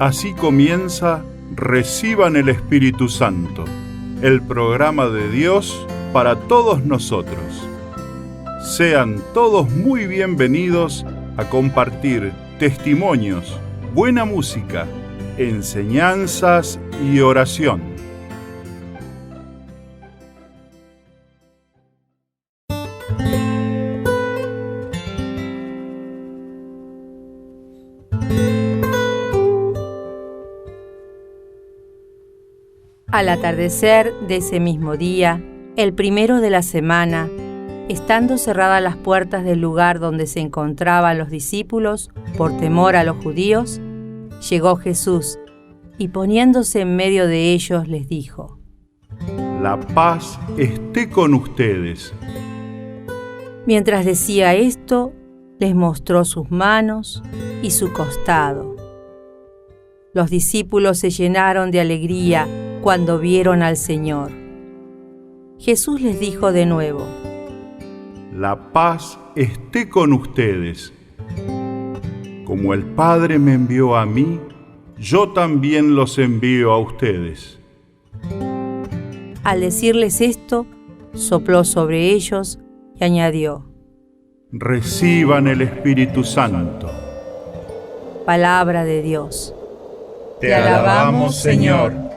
Así comienza Reciban el Espíritu Santo, el programa de Dios para todos nosotros. Sean todos muy bienvenidos a compartir testimonios, buena música, enseñanzas y oración. Al atardecer de ese mismo día, el primero de la semana, estando cerradas las puertas del lugar donde se encontraban los discípulos por temor a los judíos, llegó Jesús y poniéndose en medio de ellos les dijo: La paz esté con ustedes. Mientras decía esto, les mostró sus manos y su costado. Los discípulos se llenaron de alegría cuando vieron al Señor. Jesús les dijo de nuevo: La paz esté con ustedes. Como el Padre me envió a mí, yo también los envío a ustedes. Al decirles esto, sopló sobre ellos y añadió: Reciban el Espíritu Santo. Palabra de Dios. Te alabamos, Señor.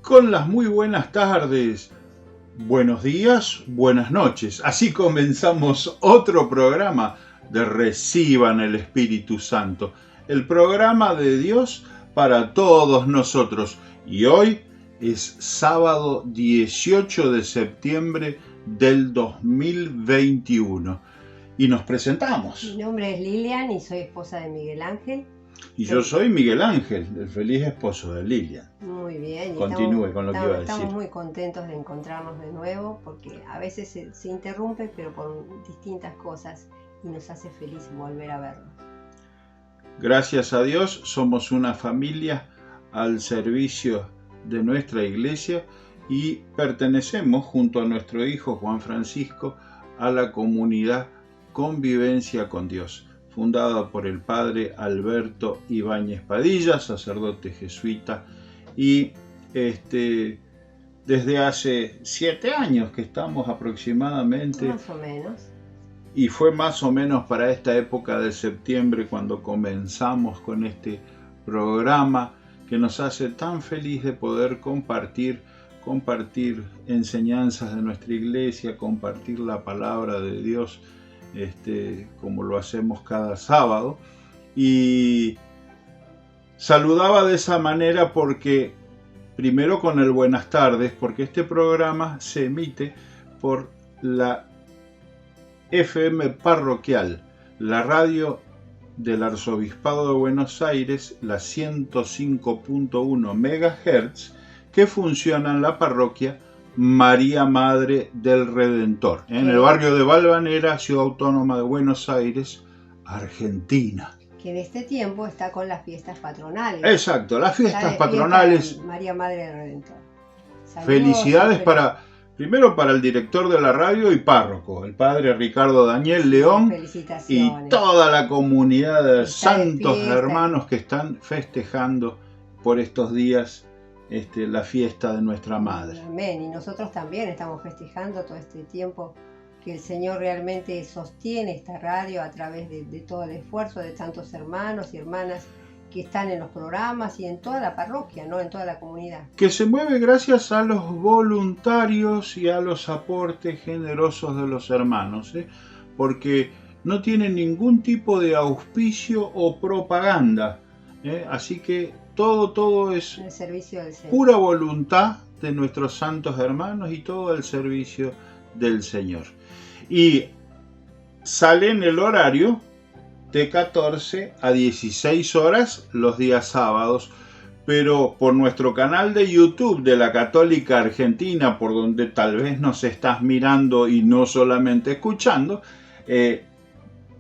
Con las muy buenas tardes, buenos días, buenas noches. Así comenzamos otro programa de Reciban el Espíritu Santo, el programa de Dios para todos nosotros. Y hoy es sábado 18 de septiembre del 2021. Y nos presentamos. Mi nombre es Lilian y soy esposa de Miguel Ángel. Y yo soy Miguel Ángel, el feliz esposo de Lilian. Muy bien. Continúe con lo que iba a decir. Estamos muy contentos de encontrarnos de nuevo porque a veces se interrumpe, pero por distintas cosas, y nos hace feliz volver a vernos. Gracias a Dios somos una familia al servicio de nuestra iglesia y pertenecemos junto a nuestro hijo Juan Francisco a la comunidad Convivencia con Dios, fundada por el padre Alberto Ibáñez Padilla, sacerdote jesuita, y desde hace 7 años que estamos aproximadamente. Más o menos. Y fue más o menos para esta época de septiembre cuando comenzamos con este programa que nos hace tan feliz de poder compartir enseñanzas de nuestra iglesia, compartir la palabra de Dios, como lo hacemos cada sábado. Y saludaba de esa manera porque, primero con el buenas tardes, porque este programa se emite por la FM parroquial, la radio del Arzobispado de Buenos Aires, la 105.1 MHz, que funciona en la parroquia María Madre del Redentor, en el barrio de Valvanera, Ciudad Autónoma de Buenos Aires, Argentina. Que en este tiempo está con las fiestas patronales. Exacto, las fiestas patronales. María Madre del Redentor. Saludos, felicidades primero para el director de la radio y párroco, el padre Ricardo Daniel León, y toda la comunidad de santos hermanos que están festejando por estos días la fiesta de nuestra Madre. Amén. Y nosotros también estamos festejando todo este tiempo que el Señor realmente sostiene esta radio a través de todo el esfuerzo de tantos hermanos y hermanas que están en los programas y en toda la parroquia, ¿no? En toda la comunidad. Que se mueve gracias a los voluntarios y a los aportes generosos de los hermanos, porque no tienen ningún tipo de auspicio o propaganda, así que todo es el servicio del Señor. Pura voluntad de nuestros santos hermanos y todo el servicio del Señor. Y sale en el horario de 14 a 16 horas los días sábados, pero por nuestro canal de YouTube de la Católica Argentina, por donde tal vez nos estás mirando y no solamente escuchando,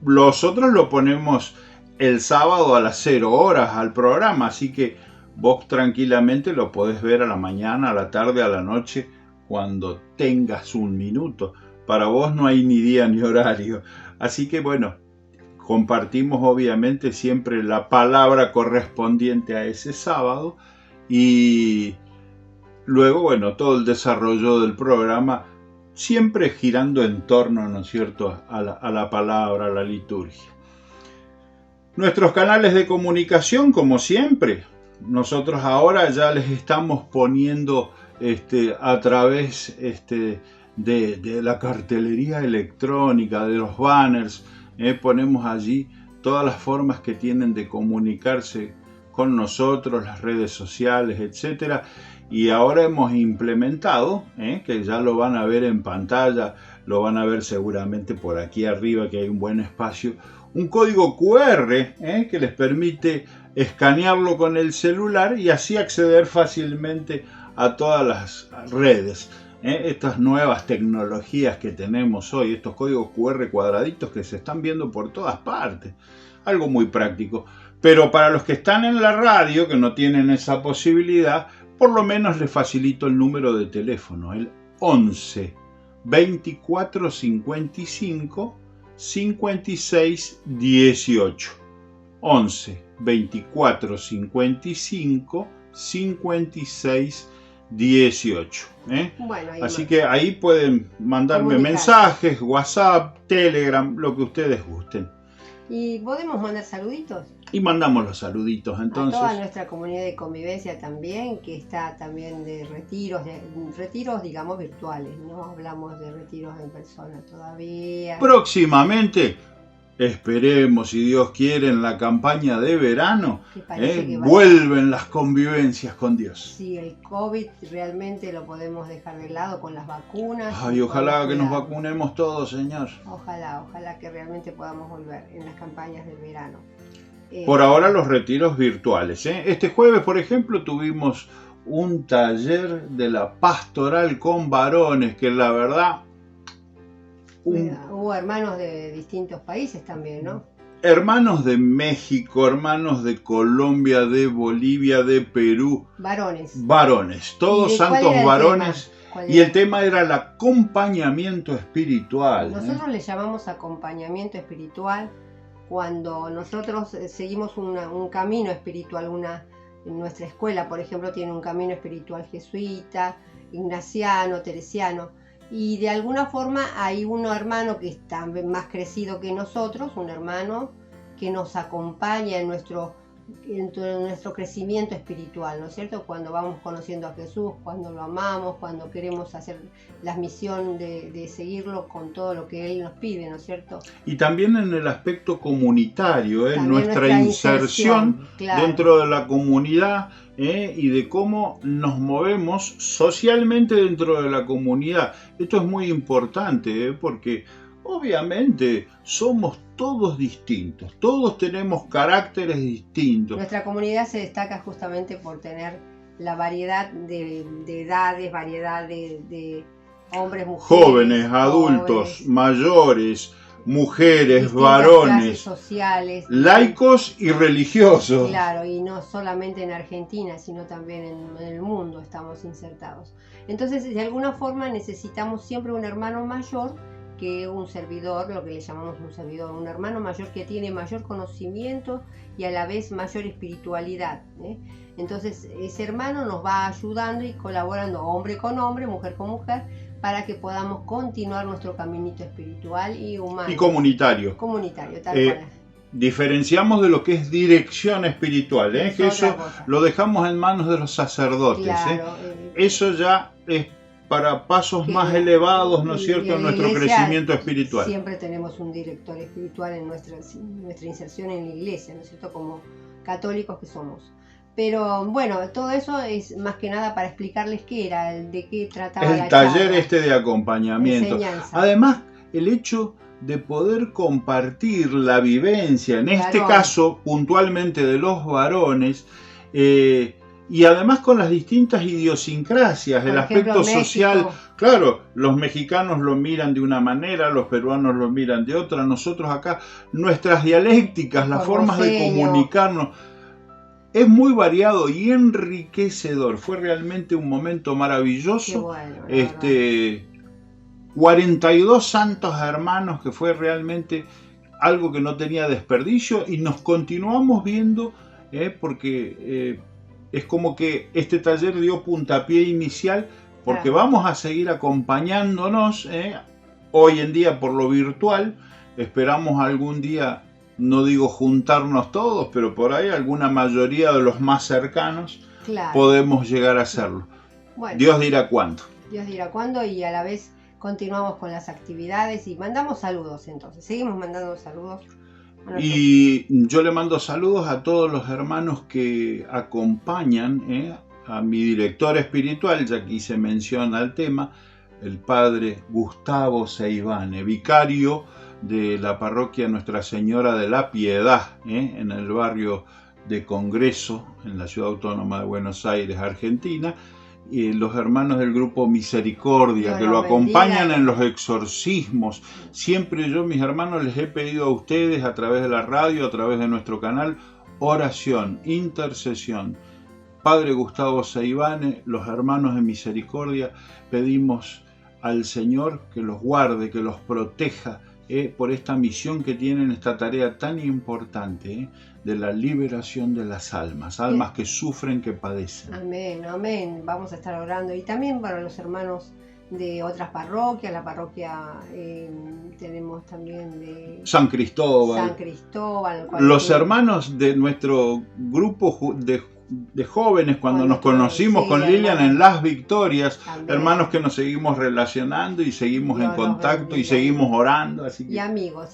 nosotros lo ponemos el sábado a las 0 horas al programa, así que vos tranquilamente lo podés ver a la mañana, a la tarde, a la noche, cuando tengas un minuto. Para vos no hay ni día ni horario. Así que bueno, compartimos obviamente siempre la palabra correspondiente a ese sábado y luego, bueno, todo el desarrollo del programa siempre girando en torno, ¿no es cierto?, a la palabra, a la liturgia. Nuestros canales de comunicación, como siempre, nosotros ahora ya les estamos poniendo a través de la cartelería electrónica, de los banners, ponemos allí todas las formas que tienen de comunicarse con nosotros, las redes sociales, etcétera. Y ahora hemos implementado, que ya lo van a ver en pantalla, lo van a ver seguramente por aquí arriba, que hay un buen espacio, un código QR que les permite escanearlo con el celular y así acceder fácilmente a todas las redes. Estas nuevas tecnologías que tenemos hoy, estos códigos QR cuadraditos que se están viendo por todas partes, algo muy práctico. Pero para los que están en la radio, que no tienen esa posibilidad, por lo menos les facilito el número de teléfono, el 11 24 55 56 18. 11 24 55 56 18. Bueno, así que ahí pueden mandarme mensajes, WhatsApp, Telegram, lo que ustedes gusten. ¿Y podemos mandar saluditos? Y mandamos los saluditos entonces. A toda nuestra comunidad de convivencia también, que está también de retiros digamos virtuales, no hablamos de retiros en persona todavía. Próximamente, esperemos si Dios quiere, en la campaña de verano, vuelven las convivencias con Dios. Sí, el COVID realmente lo podemos dejar de lado con las vacunas. Ay, ojalá que nos vacunemos todos, Señor. Ojalá que realmente podamos volver en las campañas del verano. Por ahora los retiros virtuales. Este jueves, por ejemplo, tuvimos un taller de la pastoral con varones, que la verdad... Hubo hermanos de distintos países también, ¿no? Hermanos de México, hermanos de Colombia, de Bolivia, de Perú. Varones, todos santos varones. Y el tema era el acompañamiento espiritual. Nosotros le llamamos acompañamiento espiritual cuando nosotros seguimos un camino espiritual. En nuestra escuela, por ejemplo, tiene un camino espiritual jesuita, ignaciano, teresiano. Y de alguna forma hay un hermano que está más crecido que nosotros, un hermano que nos acompaña en nuestro crecimiento espiritual, ¿no es cierto? Cuando vamos conociendo a Jesús, cuando lo amamos, cuando queremos hacer la misión de seguirlo con todo lo que Él nos pide, ¿no es cierto? Y también en el aspecto comunitario, nuestra inserción claro, dentro de la comunidad y de cómo nos movemos socialmente dentro de la comunidad. Esto es muy importante porque obviamente somos todos distintos, todos tenemos caracteres distintos. Nuestra comunidad se destaca justamente por tener la variedad de edades, variedad de hombres, mujeres, jóvenes, adultos, mayores, mujeres, varones, sociales, laicos y religiosos. Claro, y no solamente en Argentina, sino también en el mundo estamos insertados. Entonces, de alguna forma necesitamos siempre un hermano mayor que un servidor, lo que le llamamos un servidor, un hermano mayor que tiene mayor conocimiento y a la vez mayor espiritualidad. Entonces ese hermano nos va ayudando y colaborando hombre con hombre, mujer con mujer, para que podamos continuar nuestro caminito espiritual y humano. Y comunitario. Comunitario, tal cual. Diferenciamos de lo que es dirección espiritual, que eso lo dejamos en manos de los sacerdotes. Claro, eso ya es para pasos más elevados, ¿no es cierto?, en nuestro crecimiento espiritual. Siempre tenemos un director espiritual en nuestra inserción en la iglesia, ¿no es cierto?, como católicos que somos. Pero bueno, todo eso es más que nada para explicarles qué era, de qué trataba el taller de acompañamiento. Además, el hecho de poder compartir la vivencia, en este caso puntualmente de los varones, y además con las distintas idiosincrasias, el aspecto social. Claro, los mexicanos lo miran de una manera, los peruanos lo miran de otra, nosotros acá, nuestras dialécticas, las formas de comunicarnos, es muy variado y enriquecedor. Fue realmente un momento maravilloso. Qué bueno, 42 santos hermanos, que fue realmente algo que no tenía desperdicio, y nos continuamos viendo, porque es como que este taller dio puntapié inicial, porque vamos a seguir acompañándonos hoy en día por lo virtual. Esperamos algún día, no digo juntarnos todos, pero por ahí alguna mayoría de los más cercanos podemos llegar a hacerlo. Bueno, Dios dirá cuándo. Dios dirá cuándo, y a la vez continuamos con las actividades y mandamos saludos. Entonces, seguimos mandando saludos. Y yo le mando saludos a todos los hermanos que acompañan a mi director espiritual, ya que hice mención al tema, el padre Gustavo Seivane, vicario de la parroquia Nuestra Señora de la Piedad, en el barrio de Congreso, en la ciudad autónoma de Buenos Aires, Argentina. Y los hermanos del grupo Misericordia, que lo acompañan en los exorcismos. Siempre yo, mis hermanos, les he pedido a ustedes, a través de la radio, a través de nuestro canal, oración, intercesión. Padre Gustavo Seivane, los hermanos de Misericordia, pedimos al Señor que los guarde, que los proteja, por esta misión que tienen, esta tarea tan importante, de la liberación de las almas que sufren, que padecen. Amén, amén. Vamos a estar orando. Y también para los hermanos de otras parroquias, la parroquia tenemos también de San Cristóbal. Los hermanos de nuestro grupo de jóvenes, cuando nos conocimos con Lilian en Las Victorias, también. Hermanos que nos seguimos relacionando y seguimos en contacto y seguimos orando. Así que... y amigos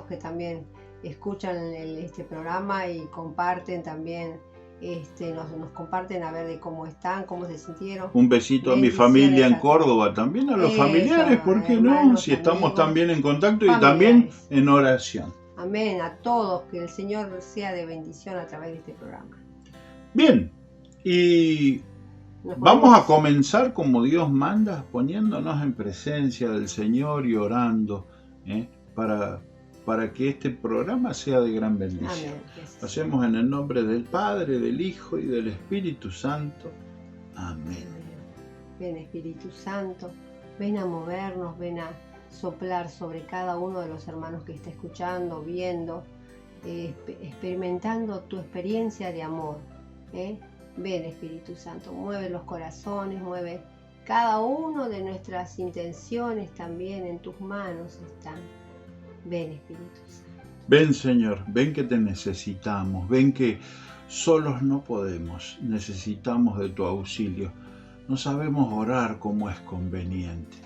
que también escuchan este programa y comparten también, nos comparten a ver de cómo están, cómo se sintieron. Un besito a mi familia en Córdoba, también a los familiares, ¿por qué no? Si estamos también en contacto y también en oración. Amén, a todos, que el Señor sea de bendición a través de este programa. Bien, y vamos a comenzar como Dios manda, poniéndonos en presencia del Señor y orando para que este programa sea de gran bendición. Amén. Hacemos en el nombre del Padre, del Hijo y del Espíritu Santo. Amén. Ven, Espíritu Santo, ven a movernos, ven a soplar sobre cada uno de los hermanos que está escuchando, viendo, experimentando tu experiencia de amor. Ven, Espíritu Santo, mueve los corazones, mueve cada uno de nuestras intenciones también, en tus manos están. Ven, Espíritu Santo. Ven, Señor, ven que te necesitamos, ven que solos no podemos, necesitamos de tu auxilio. No sabemos orar como es conveniente.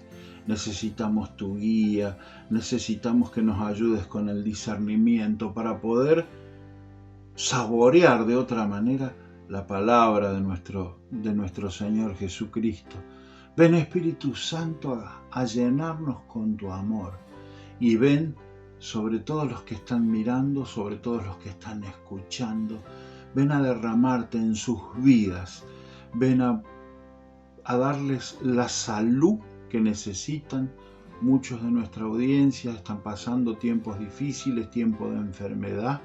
Necesitamos tu guía, necesitamos que nos ayudes con el discernimiento para poder saborear de otra manera la palabra de nuestro Señor Jesucristo. Ven, Espíritu Santo, a llenarnos con tu amor, y ven sobre todos los que están mirando, sobre todos los que están escuchando. Ven a derramarte en sus vidas, ven a darles la salud que necesitan. Muchos de nuestra audiencia están pasando tiempos difíciles, tiempos de enfermedad,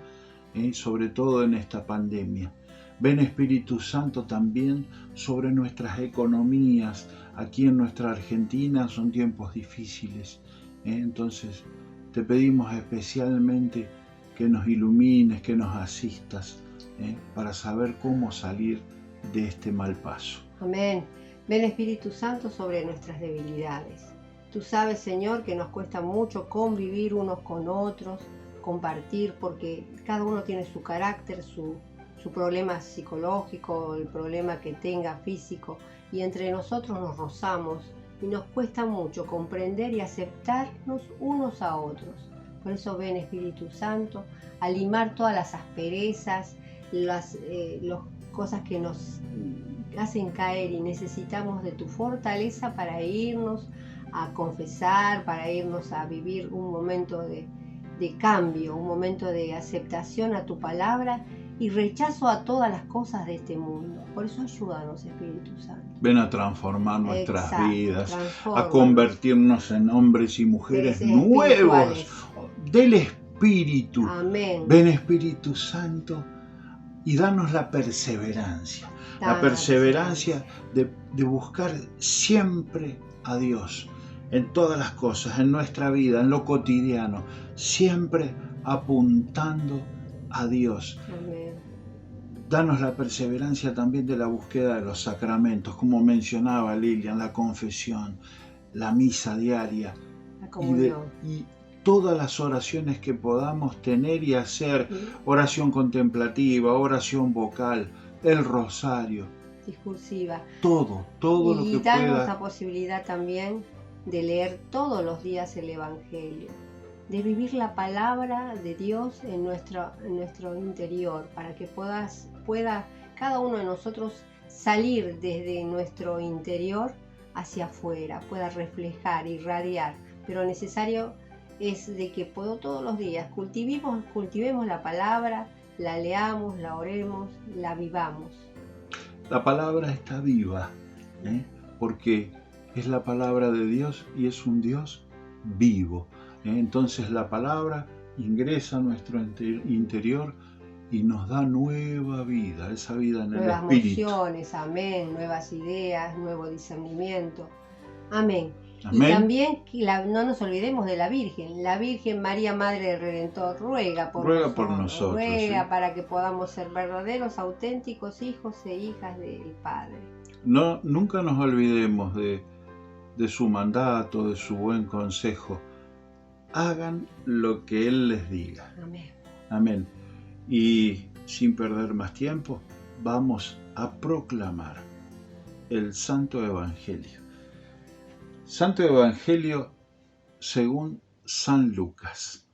sobre todo en esta pandemia. Ven, Espíritu Santo, también sobre nuestras economías. Aquí en nuestra Argentina son tiempos difíciles, entonces te pedimos especialmente que nos ilumines, que nos asistas, para saber cómo salir de este mal paso. Amén. Ven, Espíritu Santo, sobre nuestras debilidades. Tú sabes, Señor, que nos cuesta mucho convivir unos con otros, compartir, porque cada uno tiene su carácter, su problema psicológico, el problema que tenga físico, y entre nosotros nos rozamos y nos cuesta mucho comprender y aceptarnos unos a otros. Por eso ven, Espíritu Santo, a limar todas las asperezas, las cosas que nos hacen caer, y necesitamos de tu fortaleza para irnos a confesar, para irnos a vivir un momento de cambio, un momento de aceptación a tu palabra y rechazo a todas las cosas de este mundo. Por eso ayúdanos, Espíritu Santo. Ven a transformar nuestras vidas, a convertirnos en hombres y mujeres nuevos del Espíritu. Amén. Ven, Espíritu Santo, y danos la perseverancia. La perseverancia de buscar siempre a Dios, en todas las cosas, en nuestra vida, en lo cotidiano, siempre apuntando a Dios. Amén. Danos la perseverancia también de la búsqueda de los sacramentos, como mencionaba Lilian, la confesión, la misa diaria La comunión. y todas las oraciones que podamos tener y hacer, oración contemplativa, oración vocal, el rosario, discursiva. todo lo que Y darnos pueda. la posibilidad también de leer todos los días el Evangelio, de vivir la palabra de Dios en nuestro interior, para que pueda cada uno de nosotros salir desde nuestro interior hacia afuera, pueda reflejar, irradiar, pero necesario es de que todos los días cultivemos la palabra, la leamos, la oremos, la vivamos. La palabra está viva, porque es la palabra de Dios y es un Dios vivo. Entonces la palabra ingresa a nuestro interior y nos da nueva vida, esa vida en nuevas el espíritu. Emociones, amén, nuevas ideas, nuevo discernimiento. Amén. Amén. Y también no nos olvidemos de la Virgen María, Madre del Redentor, ruega por nosotros. Ruega ¿sí? Para que podamos ser verdaderos, auténticos hijos e hijas del Padre. Nunca nos olvidemos de su mandato, de su buen consejo. Hagan lo que Él les diga. Amén. Amén. Y sin perder más tiempo, vamos a proclamar el Santo Evangelio. Santo Evangelio según San Lucas.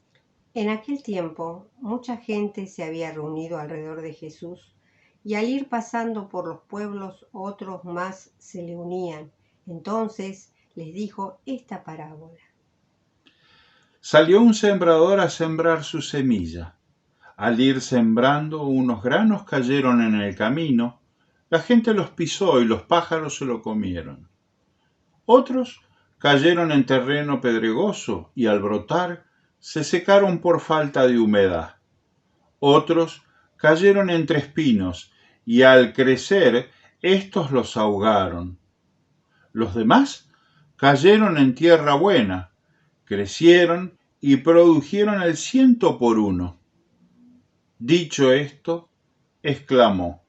En aquel tiempo, mucha gente se había reunido alrededor de Jesús, y al ir pasando por los pueblos, otros más se le unían. Entonces les dijo esta parábola. Salió un sembrador a sembrar su semilla. Al ir sembrando, unos granos cayeron en el camino, la gente los pisó y los pájaros se lo comieron. Otros cayeron en terreno pedregoso y al brotar se secaron por falta de humedad. Otros cayeron entre espinos y al crecer estos los ahogaron. Los demás cayeron en tierra buena, crecieron y produjeron el 100 por 1. Dicho esto, exclamó: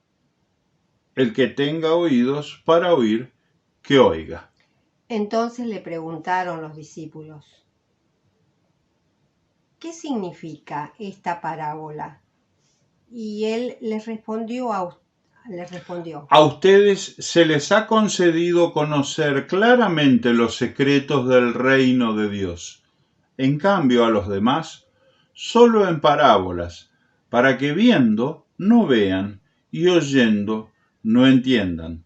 el que tenga oídos para oír, que oiga. Entonces le preguntaron los discípulos: ¿qué significa esta parábola? Y él les respondió: a ustedes se les ha concedido conocer claramente los secretos del reino de Dios. En cambio, a los demás, solo en parábolas, para que viendo no vean y oyendo no entiendan.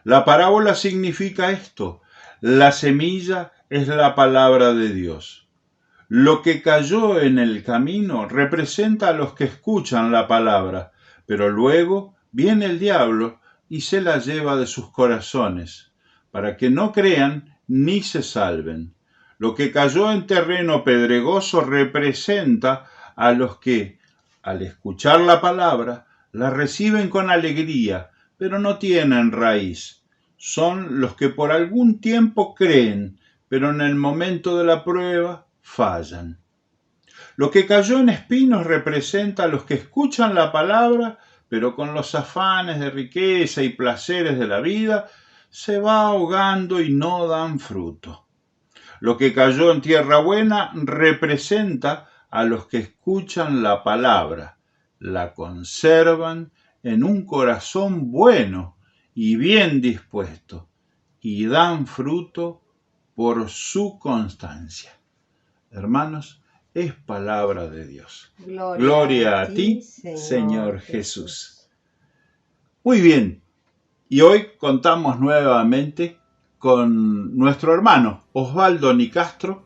La parábola significa esto: la semilla es la palabra de Dios. Lo que cayó en el camino representa a los que escuchan la palabra, pero luego viene el diablo y se la lleva de sus corazones, para que no crean ni se salven. Lo que cayó en terreno pedregoso representa a los que, al escuchar la palabra, la reciben con alegría, pero no tienen raíz. Son los que por algún tiempo creen, pero en el momento de la prueba fallan. Lo que cayó en espinos representa a los que escuchan la palabra, pero con los afanes de riqueza y placeres de la vida, se va ahogando y no dan fruto. Lo que cayó en tierra buena representa a los que escuchan la palabra, la conservan en un corazón bueno y bien dispuesto, y dan fruto por su constancia. Hermanos, es palabra de Dios. Gloria a ti, Señor Jesús. Muy bien, y hoy contamos nuevamente con nuestro hermano Osvaldo Nicastro.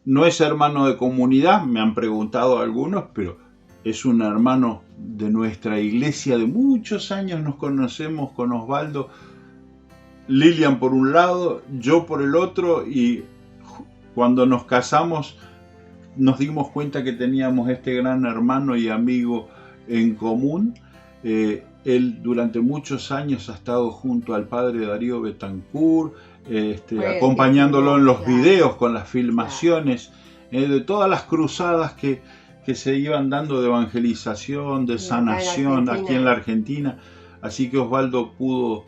No es hermano de comunidad, me han preguntado algunos, pero es un hermano de nuestra iglesia de muchos años. Nos conocemos con Osvaldo, Lilian por un lado, yo por el otro, y cuando nos casamos nos dimos cuenta que teníamos este gran hermano y amigo en común. Él durante muchos años ha estado junto al padre Darío Betancourt acompañándolo en los claro, videos, con las filmaciones, de todas las cruzadas que se iban dando de evangelización, de sanación aquí en la Argentina. Así que Osvaldo pudo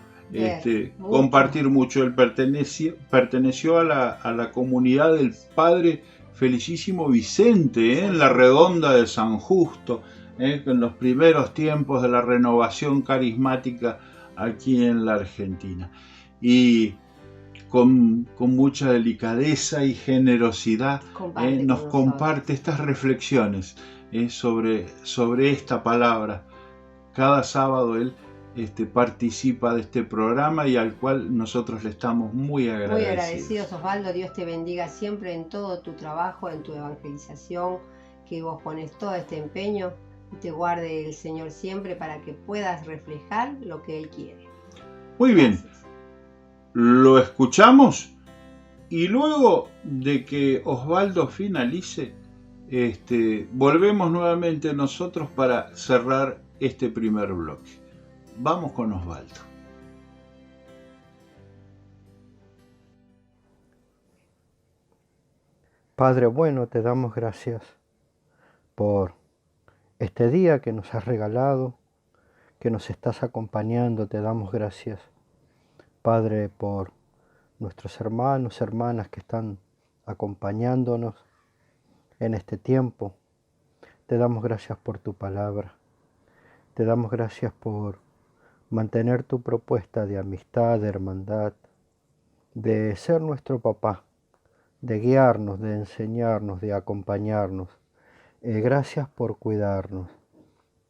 compartir mucho. Él perteneció a la comunidad del Padre Felicísimo Vicente, en la Redonda de San Justo, en los primeros tiempos de la renovación carismática aquí en la Argentina. Y con mucha delicadeza y generosidad nos comparte estas reflexiones sobre esta palabra. Cada sábado él participa de este programa y al cual nosotros le estamos muy agradecidos. Muy agradecidos, Osvaldo. Dios te bendiga siempre en todo tu trabajo, en tu evangelización, que vos pones todo este empeño, y te guarde el Señor siempre para que puedas reflejar lo que Él quiere. Muy bien. Gracias. Lo escuchamos y luego de que Osvaldo finalice, volvemos nuevamente nosotros para cerrar este primer bloque. Vamos con Osvaldo. Padre bueno, te damos gracias por este día que nos has regalado, que nos estás acompañando. Te damos gracias, Padre, por nuestros hermanos, hermanas que están acompañándonos en este tiempo. Te damos gracias por tu palabra. Te damos gracias por mantener tu propuesta de amistad, de hermandad, de ser nuestro papá, de guiarnos, de enseñarnos, de acompañarnos. Gracias por cuidarnos.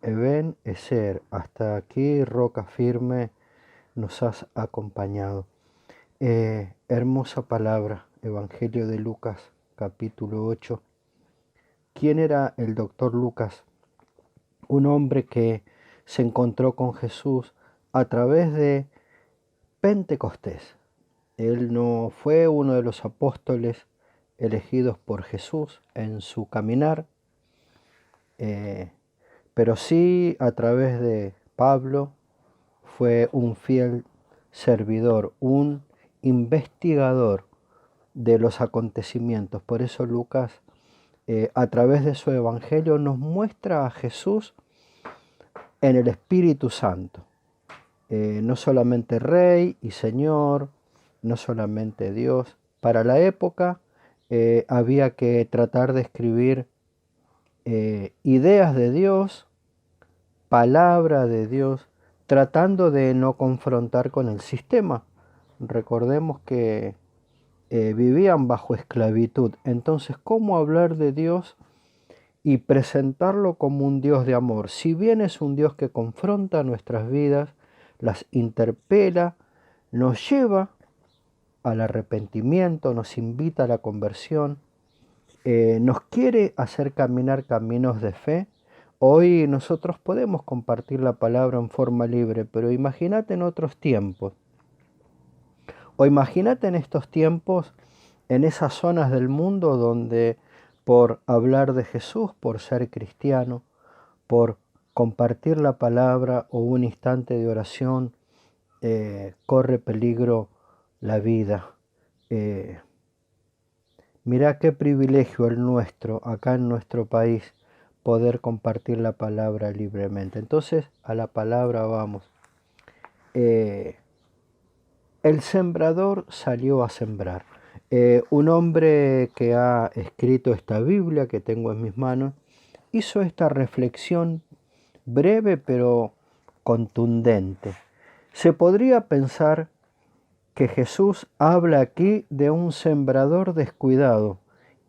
Ven, ser, hasta aquí, roca firme, nos has acompañado. Hermosa palabra, Evangelio de Lucas, capítulo 8. ¿Quién era el doctor Lucas? Un hombre que se encontró con Jesús a través de Pentecostés. Él no fue uno de los apóstoles elegidos por Jesús en su caminar, pero sí a través de Pablo fue un fiel servidor, un investigador de los acontecimientos. Por eso Lucas, a través de su evangelio, nos muestra a Jesús en el Espíritu Santo. No solamente Rey y Señor, no solamente Dios. Para la época había que tratar de escribir ideas de Dios, palabra de Dios, tratando de no confrontar con el sistema. Recordemos que vivían bajo esclavitud. Entonces, ¿cómo hablar de Dios y presentarlo como un Dios de amor? Si bien es un Dios que confronta nuestras vidas, las interpela, nos lleva al arrepentimiento, nos invita a la conversión, nos quiere hacer caminar caminos de fe. Hoy nosotros podemos compartir la palabra en forma libre, pero imagínate en otros tiempos. O imagínate en estos tiempos, en esas zonas del mundo donde por hablar de Jesús, por ser cristiano, por compartir la palabra o un instante de oración, corre peligro la vida. Mirá qué privilegio el nuestro, acá en nuestro país, poder compartir la palabra libremente. Entonces, a la palabra vamos. El sembrador salió a sembrar. Un hombre que ha escrito esta Biblia que tengo en mis manos, hizo esta reflexión breve pero contundente. Se podría pensar que Jesús habla aquí de un sembrador descuidado,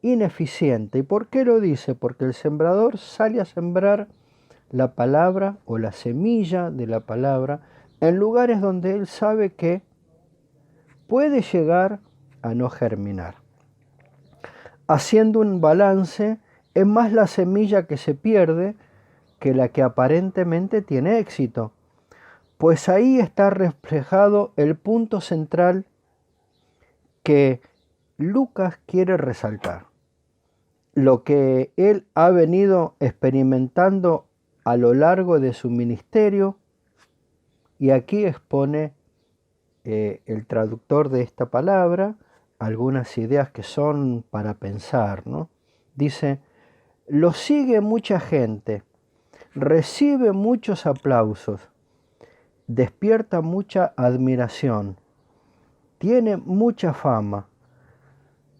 ineficiente. ¿Y por qué lo dice? Porque el sembrador sale a sembrar la palabra o la semilla de la palabra en lugares donde él sabe que puede llegar a no germinar. Haciendo un balance, es más la semilla que se pierde que la que aparentemente tiene éxito. Pues ahí está reflejado el punto central que Lucas quiere resaltar. Lo que él ha venido experimentando a lo largo de su ministerio, y aquí expone el traductor de esta palabra algunas ideas que son para pensar, ¿no? Dice, lo sigue mucha gente, recibe muchos aplausos, despierta mucha admiración, tiene mucha fama,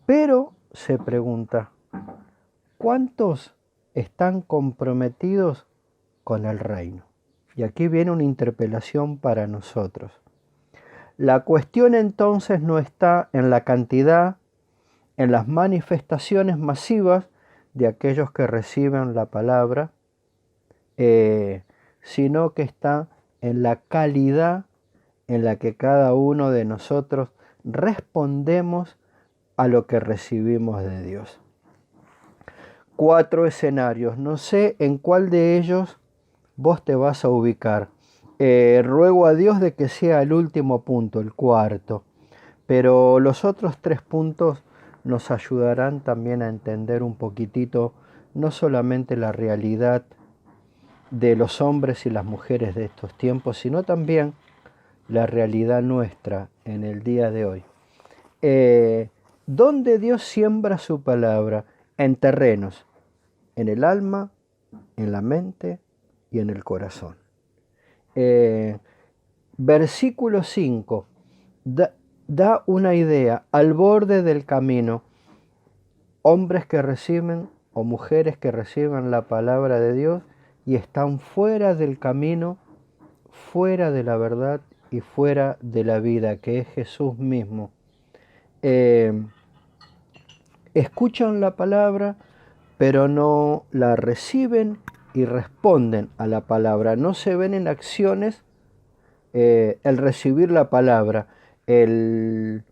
pero se pregunta, ¿cuántos están comprometidos con el reino? Y aquí viene una interpelación para nosotros. La cuestión entonces no está en la cantidad, en las manifestaciones masivas de aquellos que reciben la palabra, sino que está en la calidad en la que cada uno de nosotros respondemos a lo que recibimos de Dios. 4 escenarios, no sé en cuál de ellos vos te vas a ubicar. Ruego a Dios de que sea el último punto, el cuarto, pero los otros 3 puntos nos ayudarán también a entender un poquitito no solamente la realidad de los hombres y las mujeres de estos tiempos, sino también la realidad nuestra en el día de hoy. ¿Dónde Dios siembra su palabra? En terrenos, en el alma, en la mente y en el corazón. Versículo 5 da una idea, al borde del camino, hombres que reciben o mujeres que reciben la palabra de Dios y están fuera del camino, fuera de la verdad y fuera de la vida, que es Jesús mismo. Escuchan la palabra, pero no la reciben y responden a la palabra. No se ven en acciones el recibir la palabra, el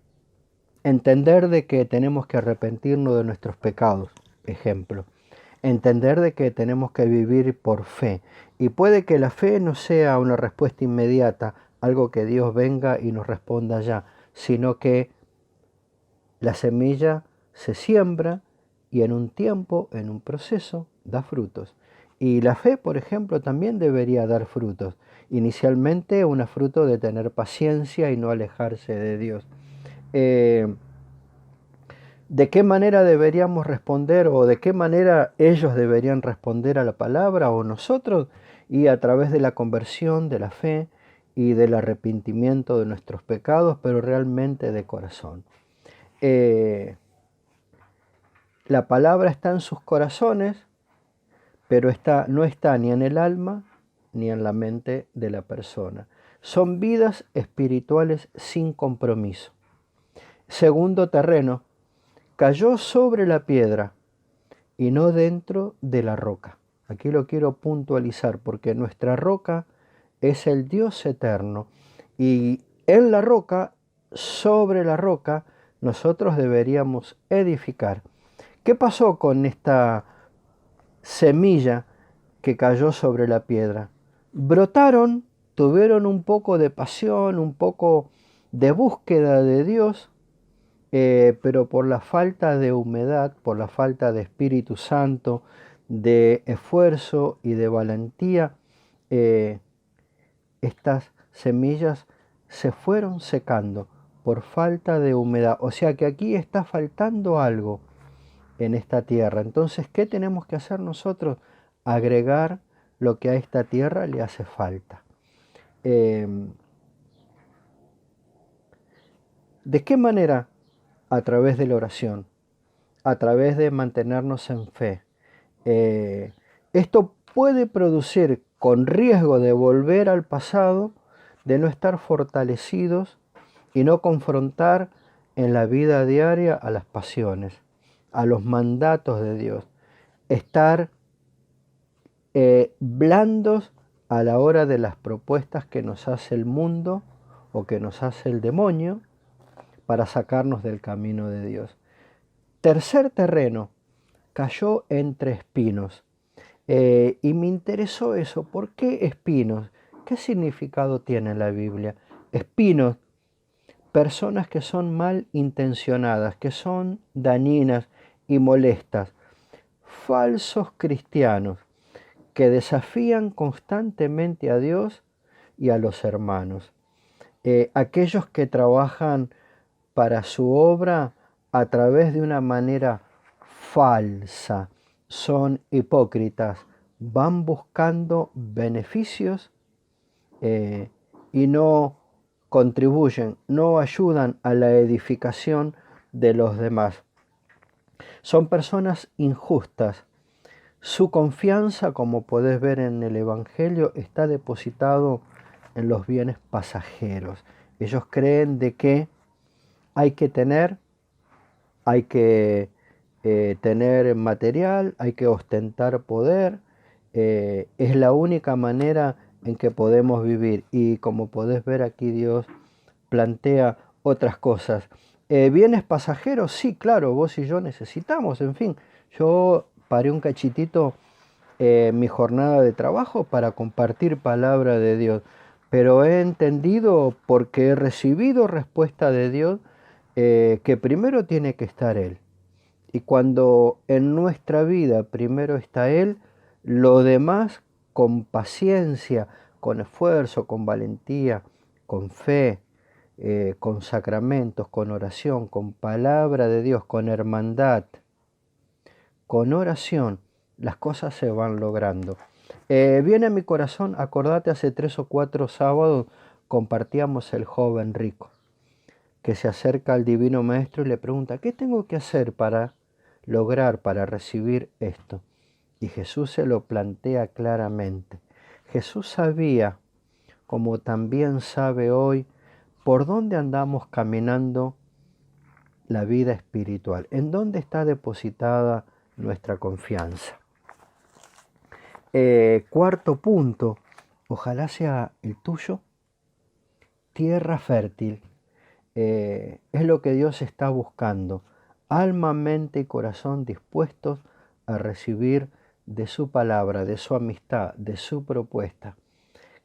entender de que tenemos que arrepentirnos de nuestros pecados, ejemplo. Entender de que tenemos que vivir por fe. Y puede que la fe no sea una respuesta inmediata, algo que Dios venga y nos responda ya, sino que la semilla se siembra y en un tiempo, en un proceso, da frutos. Y la fe, por ejemplo, también debería dar frutos. Inicialmente, un fruto de tener paciencia y no alejarse de Dios. ¿De qué manera deberíamos responder o de qué manera ellos deberían responder a la palabra o nosotros? Y a través de la conversión, de la fe y del arrepentimiento de nuestros pecados, pero realmente de corazón. La palabra está en sus corazones, pero no está ni en el alma ni en la mente de la persona. Son vidas espirituales sin compromiso. Segundo terreno, cayó sobre la piedra y no dentro de la roca. Aquí lo quiero puntualizar porque nuestra roca es el Dios eterno y en la roca, sobre la roca, nosotros deberíamos edificar. ¿Qué pasó con esta semilla que cayó sobre la piedra? Brotaron, tuvieron un poco de pasión, un poco de búsqueda de Dios, pero por la falta de humedad, por la falta de Espíritu Santo, de esfuerzo y de valentía, estas semillas se fueron secando por falta de humedad. O sea que aquí está faltando algo en esta tierra. Entonces, ¿qué tenemos que hacer nosotros? Agregar lo que a esta tierra le hace falta. ¿De qué manera? A través de la oración, a través de mantenernos en fe. Esto puede producir, con riesgo de volver al pasado, de no estar fortalecidos y no confrontar en la vida diaria a las pasiones, a los mandatos de Dios. Estar blandos a la hora de las propuestas que nos hace el mundo o que nos hace el demonio para sacarnos del camino de Dios. Tercer terreno, cayó entre espinos. Y me interesó eso. ¿Por qué espinos? ¿Qué significado tiene en la Biblia? Espinos, personas que son mal intencionadas, que son dañinas y molestas. Falsos cristianos que desafían constantemente a Dios y a los hermanos. aquellos que trabajan para su obra a través de una manera falsa, son hipócritas, van buscando beneficios y no contribuyen, no ayudan a la edificación de los demás. Son personas injustas. Su confianza, como podés ver en el Evangelio, está depositado en los bienes pasajeros. Ellos creen de que hay que tener material, hay que ostentar poder, es la única manera en que podemos vivir. Y como podés ver aquí, Dios plantea otras cosas. Bienes pasajeros, sí, claro, vos y yo necesitamos, en fin. Yo paré un cachitito mi jornada de trabajo para compartir palabra de Dios, pero he entendido, porque he recibido respuesta de Dios, que primero tiene que estar Él. Y cuando en nuestra vida primero está Él, lo demás con paciencia, con esfuerzo, con valentía, con fe, con sacramentos, con oración, con palabra de Dios, con hermandad, con oración, las cosas se van logrando. Viene a mi corazón, acordate, hace 3 o 4 sábados compartíamos el joven rico, que se acerca al Divino Maestro y le pregunta, ¿qué tengo que hacer para lograr, para recibir esto? Y Jesús se lo plantea claramente. Jesús sabía, como también sabe hoy, por dónde andamos caminando la vida espiritual, en dónde está depositada nuestra confianza. Cuarto punto, ojalá sea el tuyo, tierra fértil. Es lo que Dios está buscando, alma, mente y corazón dispuestos a recibir de su palabra, de su amistad, de su propuesta,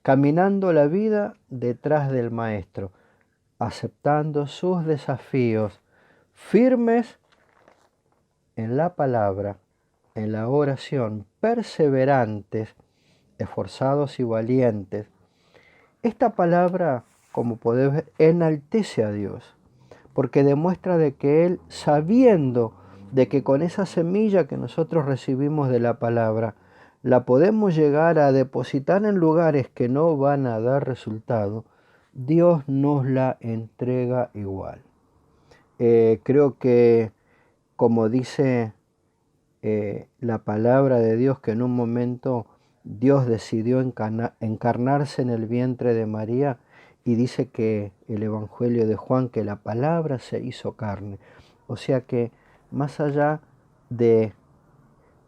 caminando la vida detrás del Maestro, aceptando sus desafíos, firmes en la palabra, en la oración, perseverantes, esforzados y valientes. Esta palabra, como podés ver, enaltece a Dios, porque demuestra de que Él, sabiendo de que con esa semilla que nosotros recibimos de la palabra, la podemos llegar a depositar en lugares que no van a dar resultado, Dios nos la entrega igual. Creo que, como dice la palabra de Dios, que en un momento Dios decidió encarnarse en el vientre de María, y dice que el Evangelio de Juan, que la palabra se hizo carne. O sea que más allá de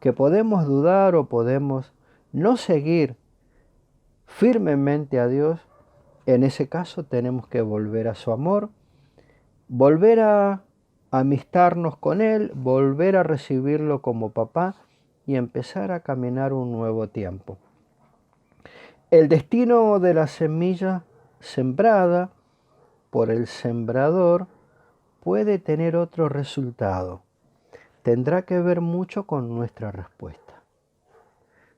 que podemos dudar o podemos no seguir firmemente a Dios, en ese caso tenemos que volver a su amor, volver a amistarnos con Él, volver a recibirlo como papá y empezar a caminar un nuevo tiempo. El destino de la semilla sembrada por el sembrador puede tener otro resultado. Tendrá que ver mucho con nuestra respuesta.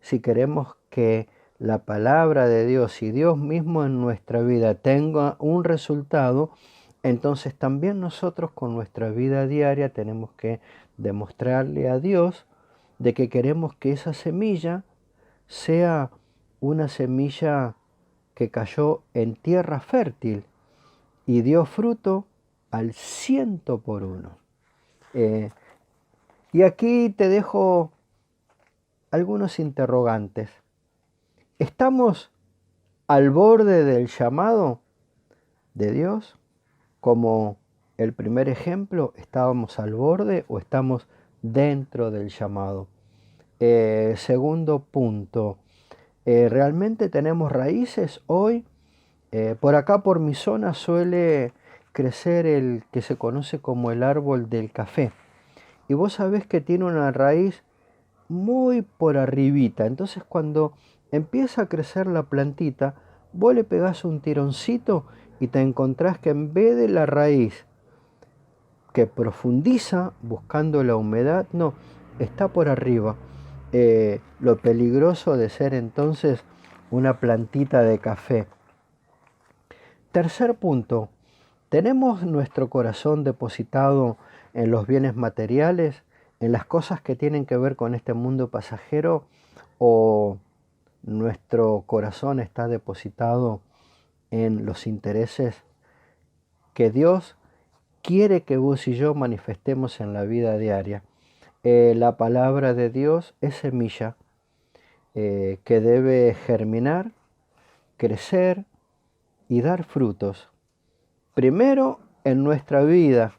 Si queremos que la palabra de Dios y Dios mismo en nuestra vida tenga un resultado, entonces también nosotros con nuestra vida diaria tenemos que demostrarle a Dios de que queremos que esa semilla sea una semilla que cayó en tierra fértil y dio fruto al 100%. Y aquí te dejo algunos interrogantes. ¿Estamos al borde del llamado de Dios? Como el primer ejemplo, ¿estábamos al borde o estamos dentro del llamado? Segundo punto, ¿realmente tenemos raíces hoy? Por acá, por mi zona, suele crecer el que se conoce como el árbol del café. Y vos sabés que tiene una raíz muy por arribita. Entonces cuando empieza a crecer la plantita, vos le pegás un tironcito y te encontrás que en vez de la raíz que profundiza buscando la humedad, no, está por arriba. Lo peligroso de ser entonces una plantita de café. Tercer punto, ¿tenemos nuestro corazón depositado en los bienes materiales, en las cosas que tienen que ver con este mundo pasajero, o nuestro corazón está depositado en los intereses que Dios quiere que vos y yo manifestemos en la vida diaria? La palabra de Dios es semilla que debe germinar, crecer y dar frutos. Primero en nuestra vida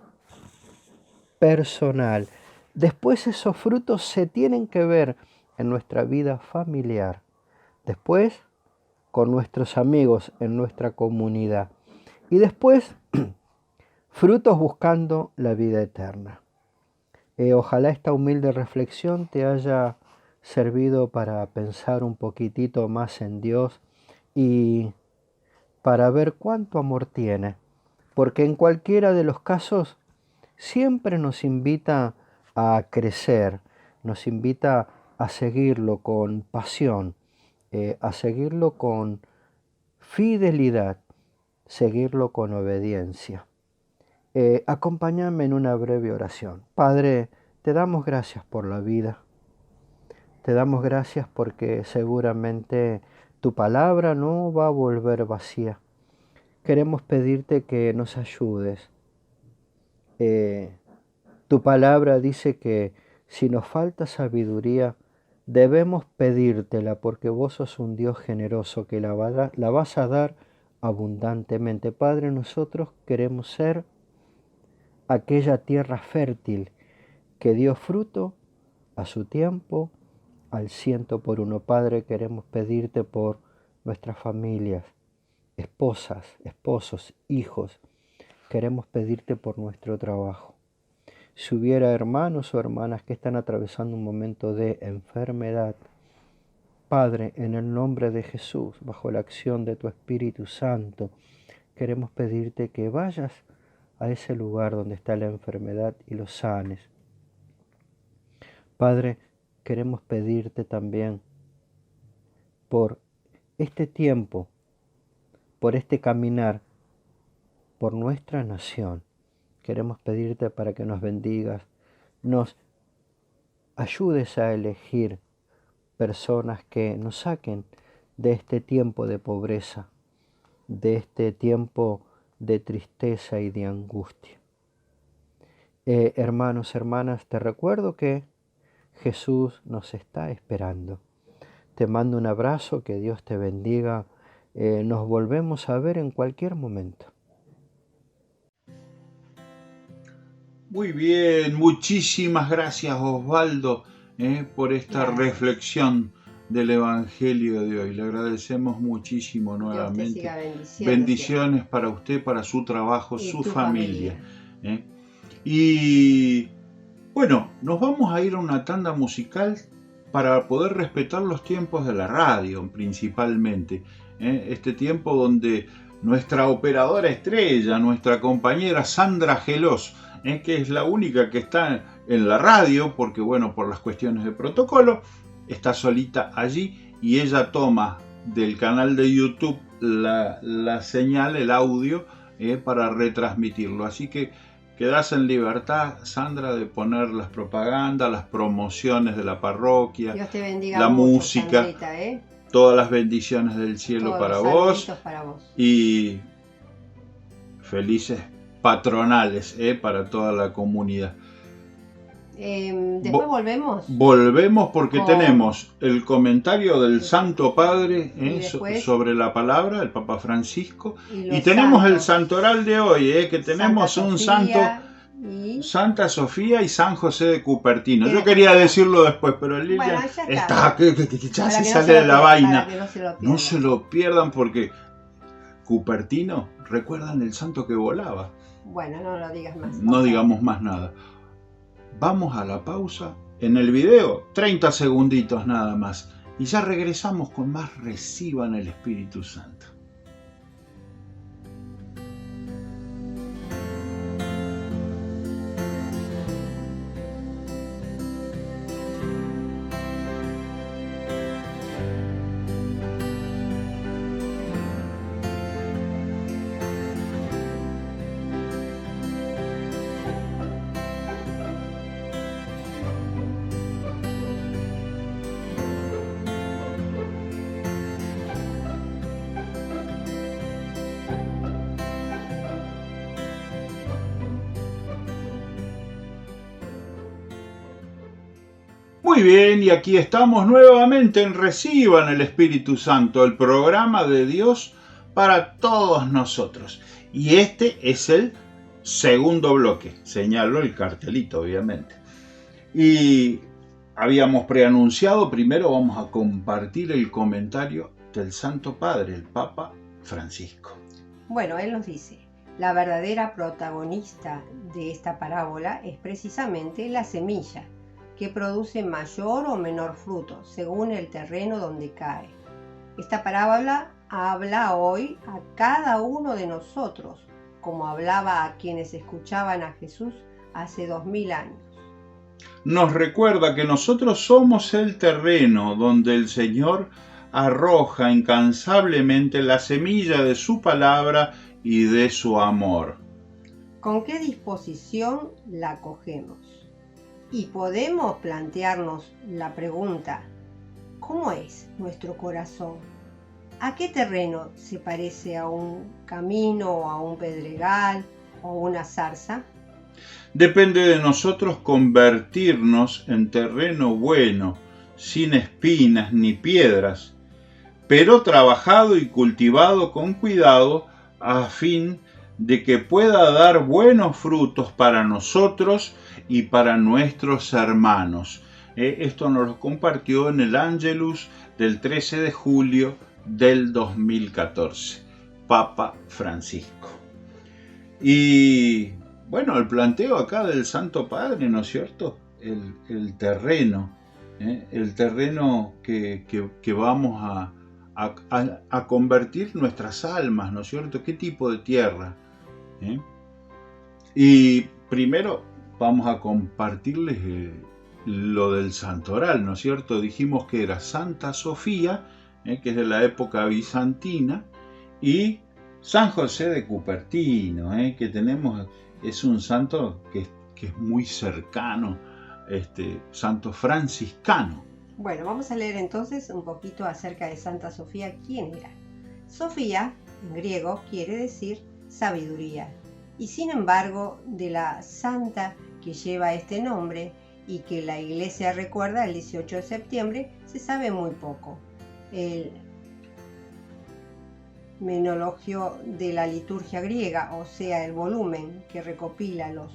personal. Después esos frutos se tienen que ver en nuestra vida familiar. Después con nuestros amigos en nuestra comunidad. Y después frutos buscando la vida eterna. Ojalá esta humilde reflexión te haya servido para pensar un poquitito más en Dios y para ver cuánto amor tiene, porque en cualquiera de los casos siempre nos invita a crecer, nos invita a seguirlo con pasión, a seguirlo con fidelidad, seguirlo con obediencia. Acompáñame en una breve oración. Padre, te damos gracias por la vida. Te damos gracias porque seguramente tu palabra no va a volver vacía. Queremos pedirte que nos ayudes. Tu palabra dice que si nos falta sabiduría, debemos pedírtela porque vos sos un Dios generoso que la vas a dar abundantemente. Padre, nosotros queremos ser aquella tierra fértil que dio fruto a su tiempo, al 100 por 1. Padre, queremos pedirte por nuestras familias, esposas, esposos, hijos. Queremos pedirte por nuestro trabajo. Si hubiera hermanos o hermanas que están atravesando un momento de enfermedad, Padre, en el nombre de Jesús, bajo la acción de tu Espíritu Santo, queremos pedirte que vayas a ese lugar donde está la enfermedad y los sanes. Padre, queremos pedirte también por este tiempo, por este caminar, por nuestra nación. Queremos pedirte para que nos bendigas, nos ayudes a elegir personas que nos saquen de este tiempo de pobreza, de este tiempo de tristeza y de angustia. Hermanos, hermanas, te recuerdo que Jesús nos está esperando. Te mando un abrazo, que Dios te bendiga. Nos volvemos a ver en cualquier momento. Muy bien, muchísimas gracias Osvaldo por esta reflexión del Evangelio de hoy. Le agradecemos muchísimo nuevamente. Bendiciones para usted, para su trabajo, su familia. Y bueno, nos vamos a ir a una tanda musical para poder respetar los tiempos de la radio principalmente. Este tiempo donde nuestra operadora estrella, nuestra compañera Sandra Gelós, que es la única que está en la radio, porque bueno, por las cuestiones de protocolo, está solita allí y ella toma del canal de YouTube la señal, el audio, para retransmitirlo. Así que quedás en libertad, Sandra, de poner las propagandas, las promociones de la parroquia, Dios te bendiga la mucho, música, Sandrita, todas las bendiciones del cielo todos para los vos, para vos y felices patronales para toda la comunidad. Después volvemos porque tenemos el comentario del Santo Padre sobre la palabra, el Papa Francisco, y tenemos el santoral de hoy, que tenemos un santo, Santa Sofía y San José de Cupertino. Yo quería decirlo después, pero el Lilian ya se sale de la vaina. No se lo pierdan porque Cupertino, ¿recuerdan el santo que volaba? Bueno, no lo digas más. No digamos más nada. Vamos a la pausa. En el video, 30 segunditos nada más. Y ya regresamos con más Reciban el Espíritu Santo. Muy bien, y aquí estamos nuevamente en Reciban el Espíritu Santo, el programa de Dios para todos nosotros. Y este es el segundo bloque, señalo el cartelito obviamente. Y habíamos preanunciado, primero vamos a compartir el comentario del Santo Padre, el Papa Francisco. Bueno, él nos dice, la verdadera protagonista de esta parábola es precisamente la semilla, que produce mayor o menor fruto, según el terreno donde cae. Esta parábola habla hoy a cada uno de nosotros, como hablaba a quienes escuchaban a Jesús hace 2000 años. Nos recuerda que nosotros somos el terreno donde el Señor arroja incansablemente la semilla de su palabra y de su amor. ¿Con qué disposición la cogemos? Y podemos plantearnos la pregunta, ¿cómo es nuestro corazón? ¿A qué terreno se parece? ¿A un camino, a un pedregal o una zarza? Depende de nosotros convertirnos en terreno bueno, sin espinas ni piedras, pero trabajado y cultivado con cuidado a fin de que pueda dar buenos frutos para nosotros y para nuestros hermanos. Esto nos lo compartió en el Ángelus del 13 de julio del 2014, Papa Francisco. Y bueno, el planteo acá del Santo Padre, ¿no es cierto? El terreno, el terreno que vamos a convertir nuestras almas, ¿no es cierto? ¿Qué tipo de tierra? Y primero vamos a compartirles lo del santoral, ¿no es cierto? Dijimos que era Santa Sofía, que es de la época bizantina, y San José de Cupertino, que tenemos, es un santo que es muy cercano, santo franciscano. Bueno, vamos a leer entonces un poquito acerca de Santa Sofía. ¿Quién era? Sofía, en griego, quiere decir sabiduría. Y sin embargo, de la santa que lleva este nombre y que la Iglesia recuerda el 18 de septiembre, se sabe muy poco. El menologio de la liturgia griega, o sea, el volumen que recopila los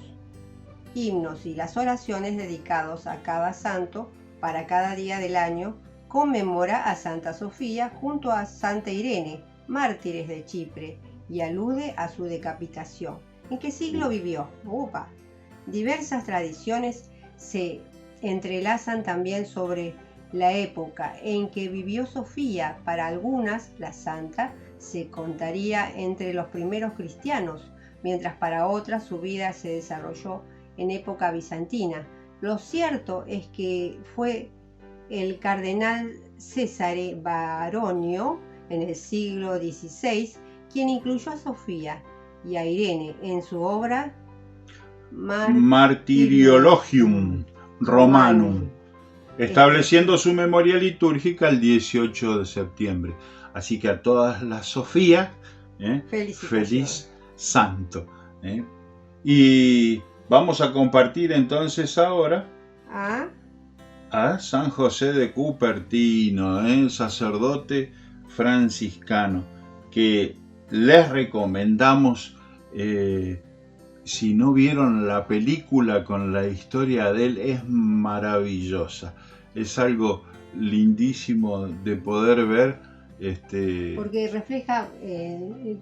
himnos y las oraciones dedicados a cada santo para cada día del año, conmemora a Santa Sofía junto a Santa Irene, mártires de Chipre, y alude a su decapitación. ¿En qué siglo vivió? Diversas tradiciones se entrelazan también sobre la época en que vivió Sofía. Para algunas, la santa se contaría entre los primeros cristianos, mientras para otras su vida se desarrolló en época bizantina. Lo cierto es que fue el cardenal Cesare Baronio en el siglo XVI quien incluyó a Sofía y a Irene en su obra Martyrologium Romanum, estableciendo su memoria litúrgica el 18 de septiembre. Así que a todas las Sofías, feliz santo. Y vamos a compartir entonces ahora a San José de Cupertino, sacerdote franciscano, que les recomendamos, si no vieron la película con la historia de él, es maravillosa. Es algo lindísimo de poder ver. Porque refleja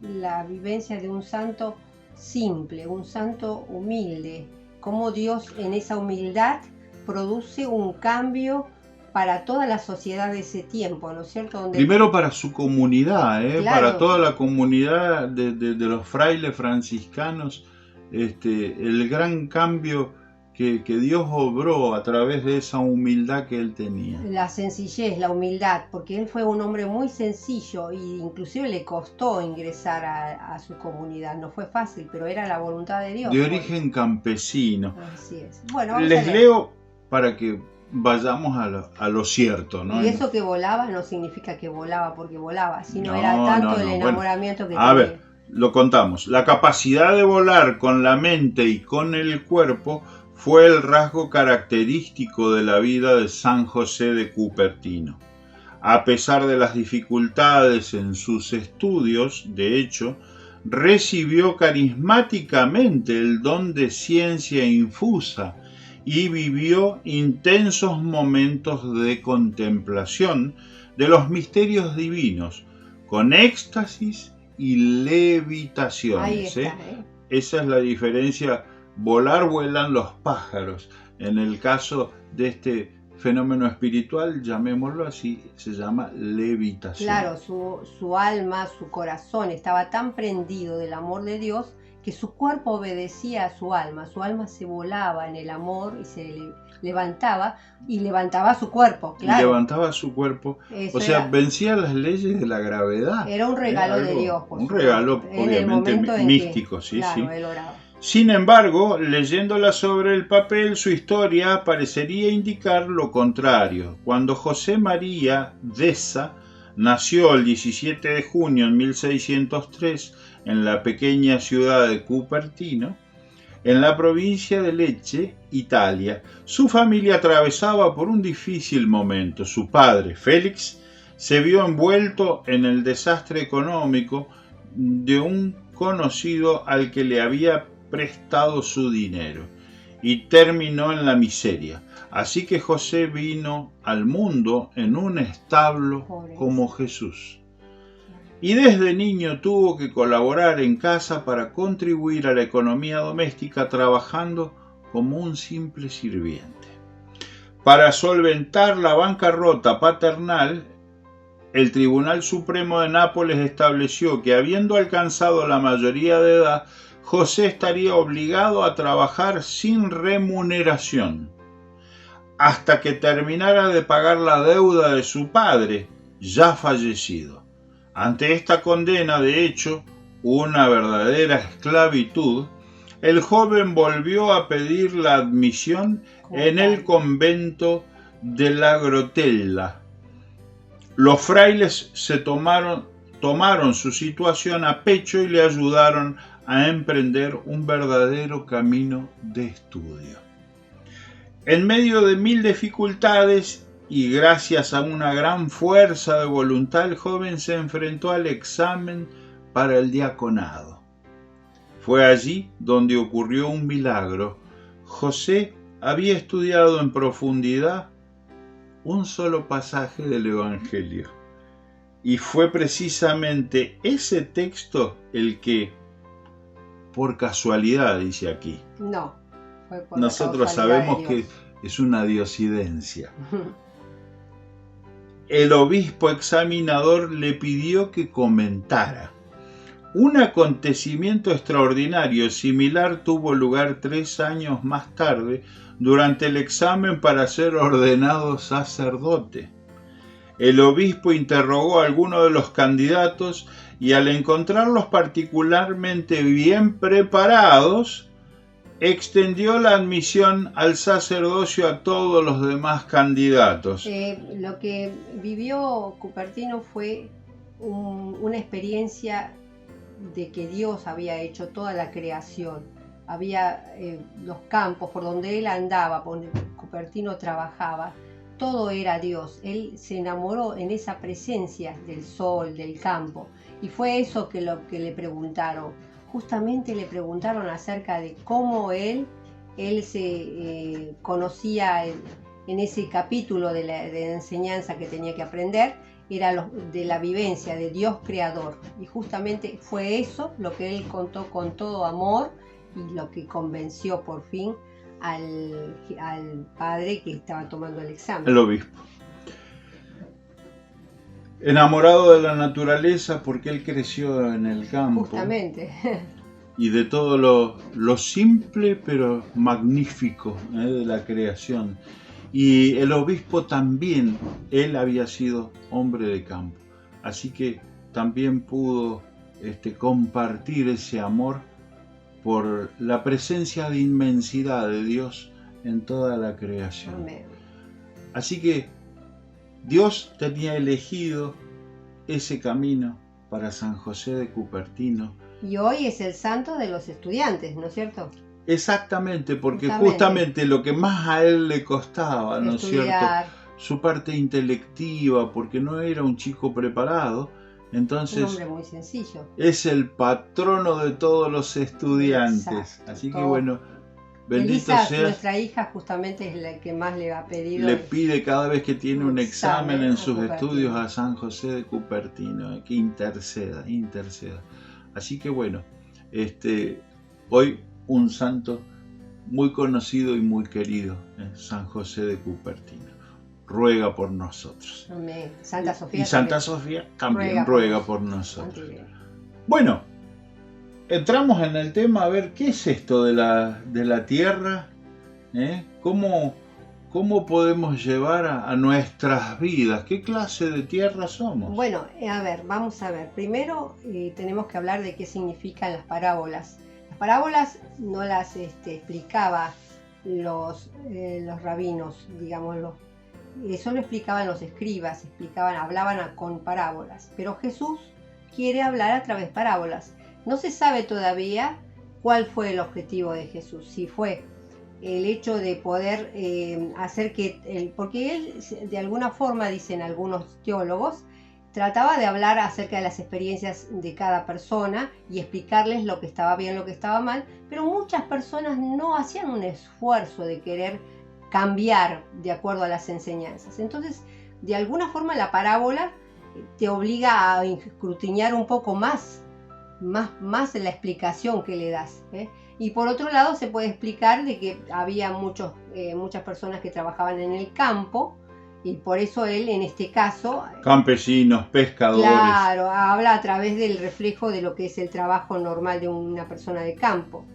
la vivencia de un santo simple, un santo humilde, cómo Dios en esa humildad produce un cambio para toda la sociedad de ese tiempo, ¿no es cierto? Donde... Primero para su comunidad, claro, para toda la comunidad de los frailes franciscanos, el gran cambio que Dios obró a través de esa humildad que él tenía. La sencillez, la humildad, porque él fue un hombre muy sencillo e inclusive le costó ingresar a su comunidad. No fue fácil, pero era la voluntad de Dios. De origen campesino. Así es. Bueno, les leo para que vayamos a lo cierto, ¿no? Y eso que volaba no significa que volaba porque volaba, sino era tanto el enamoramiento que tenía. A ver, lo contamos. La capacidad de volar con la mente y con el cuerpo fue el rasgo característico de la vida de San José de Cupertino. A pesar de las dificultades en sus estudios, de hecho, recibió carismáticamente el don de ciencia infusa y vivió intensos momentos de contemplación de los misterios divinos, con éxtasis y levitaciones. Ahí está, Esa es la diferencia. Volar vuelan los pájaros. En el caso de este fenómeno espiritual, llamémoslo así, se llama levitación. Claro, su alma, su corazón estaba tan prendido del amor de Dios que su cuerpo obedecía a su alma se volaba en el amor y se levantaba su cuerpo, claro. Y levantaba su cuerpo, Eso o sea, era, vencía las leyes de la gravedad. Era un regalo de Dios, por un supuesto, regalo obviamente místico, sí, claro, sí. él oraba. Sin embargo, leyéndola sobre el papel, su historia parecería indicar lo contrario. Cuando José María Deza nació el 17 de junio de 1603 en la pequeña ciudad de Cupertino, en la provincia de Lecce, Italia, su familia atravesaba por un difícil momento. Su padre, Félix, se vio envuelto en el desastre económico de un conocido al que le había prestado su dinero y terminó en la miseria. Así que José vino al mundo en un establo como Jesús. Y desde niño tuvo que colaborar en casa para contribuir a la economía doméstica trabajando como un simple sirviente. Para solventar la bancarrota paternal, el Tribunal Supremo de Nápoles estableció que, habiendo alcanzado la mayoría de edad, José estaría obligado a trabajar sin remuneración hasta que terminara de pagar la deuda de su padre, ya fallecido. Ante esta condena, de hecho, una verdadera esclavitud, el joven volvió a pedir la admisión en el convento de la Grotella. Los frailes tomaron su situación a pecho y le ayudaron a emprender un verdadero camino de estudio. En medio de 1000 dificultades y gracias a una gran fuerza de voluntad, el joven se enfrentó al examen para el diaconado. Fue allí donde ocurrió un milagro. José había estudiado en profundidad un solo pasaje del Evangelio. Y fue precisamente ese texto el que, por casualidad, dice aquí. No, fue por nosotros sabemos que es una diosidencia. El obispo examinador le pidió que comentara. Un acontecimiento extraordinario similar tuvo lugar 3 años más tarde durante el examen para ser ordenado sacerdote. El obispo interrogó a algunos de los candidatos y al encontrarlos particularmente bien preparados, extendió la admisión al sacerdocio a todos los demás candidatos. Lo que vivió Cupertino fue una experiencia de que Dios había hecho toda la creación. Había los campos por donde él andaba, por donde Cupertino trabajaba, todo era Dios. Él se enamoró en esa presencia del sol, del campo, y fue eso que lo que le preguntaron. Justamente le preguntaron acerca de cómo él se conocía en ese capítulo de la enseñanza que tenía que aprender, era de la vivencia de Dios creador, y justamente fue eso lo que él contó con todo amor y lo que convenció por fin al padre que estaba tomando el examen. El obispo. Enamorado de la naturaleza porque él creció en el campo. Justamente. Y de todo lo simple pero magnífico de la creación. Y el obispo también, él había sido hombre de campo. Así que también pudo compartir ese amor por la presencia de inmensidad de Dios en toda la creación. Amén. Así que Dios tenía elegido ese camino para San José de Cupertino. Y hoy es el santo de los estudiantes, ¿no es cierto? Exactamente, porque justamente lo que más a él le costaba, ¿no es cierto? Su parte intelectiva, porque no era un chico preparado. Entonces, un hombre muy sencillo. Es el patrono de todos los estudiantes. Exacto, así que bueno, bendito Elisa, sea. Nuestra hija justamente es la que más le ha pedido. Le pide cada vez que tiene un examen en sus estudios a San José de Cupertino, que interceda. Así que bueno, hoy un santo muy conocido y muy querido, San José de Cupertino. Ruega por nosotros. Amén. Santa Sofía. Y Santa Sofía también ruega por nosotros. Bueno, entramos en el tema a ver qué es esto de la tierra, ¿Cómo podemos llevar a nuestras vidas? ¿Qué clase de tierra somos? Bueno, vamos a ver. Primero tenemos que hablar de qué significan las parábolas. Las parábolas no las explicaba los rabinos, digámoslo. Eso lo explicaban los escribas, hablaban con parábolas. Pero Jesús quiere hablar a través de parábolas. No se sabe todavía cuál fue el objetivo de Jesús. Si fue el hecho de poder hacer que... porque él, de alguna forma, dicen algunos teólogos, trataba de hablar acerca de las experiencias de cada persona y explicarles lo que estaba bien, lo que estaba mal, pero muchas personas no hacían un esfuerzo de querer cambiar de acuerdo a las enseñanzas. Entonces, de alguna forma la parábola te obliga a escrutinizar un poco más en la explicación que le das. Y por otro lado se puede explicar de que había muchas personas que trabajaban en el campo y por eso él en este caso... Campesinos, pescadores. Claro, habla a través del reflejo de lo que es el trabajo normal de una persona de campo.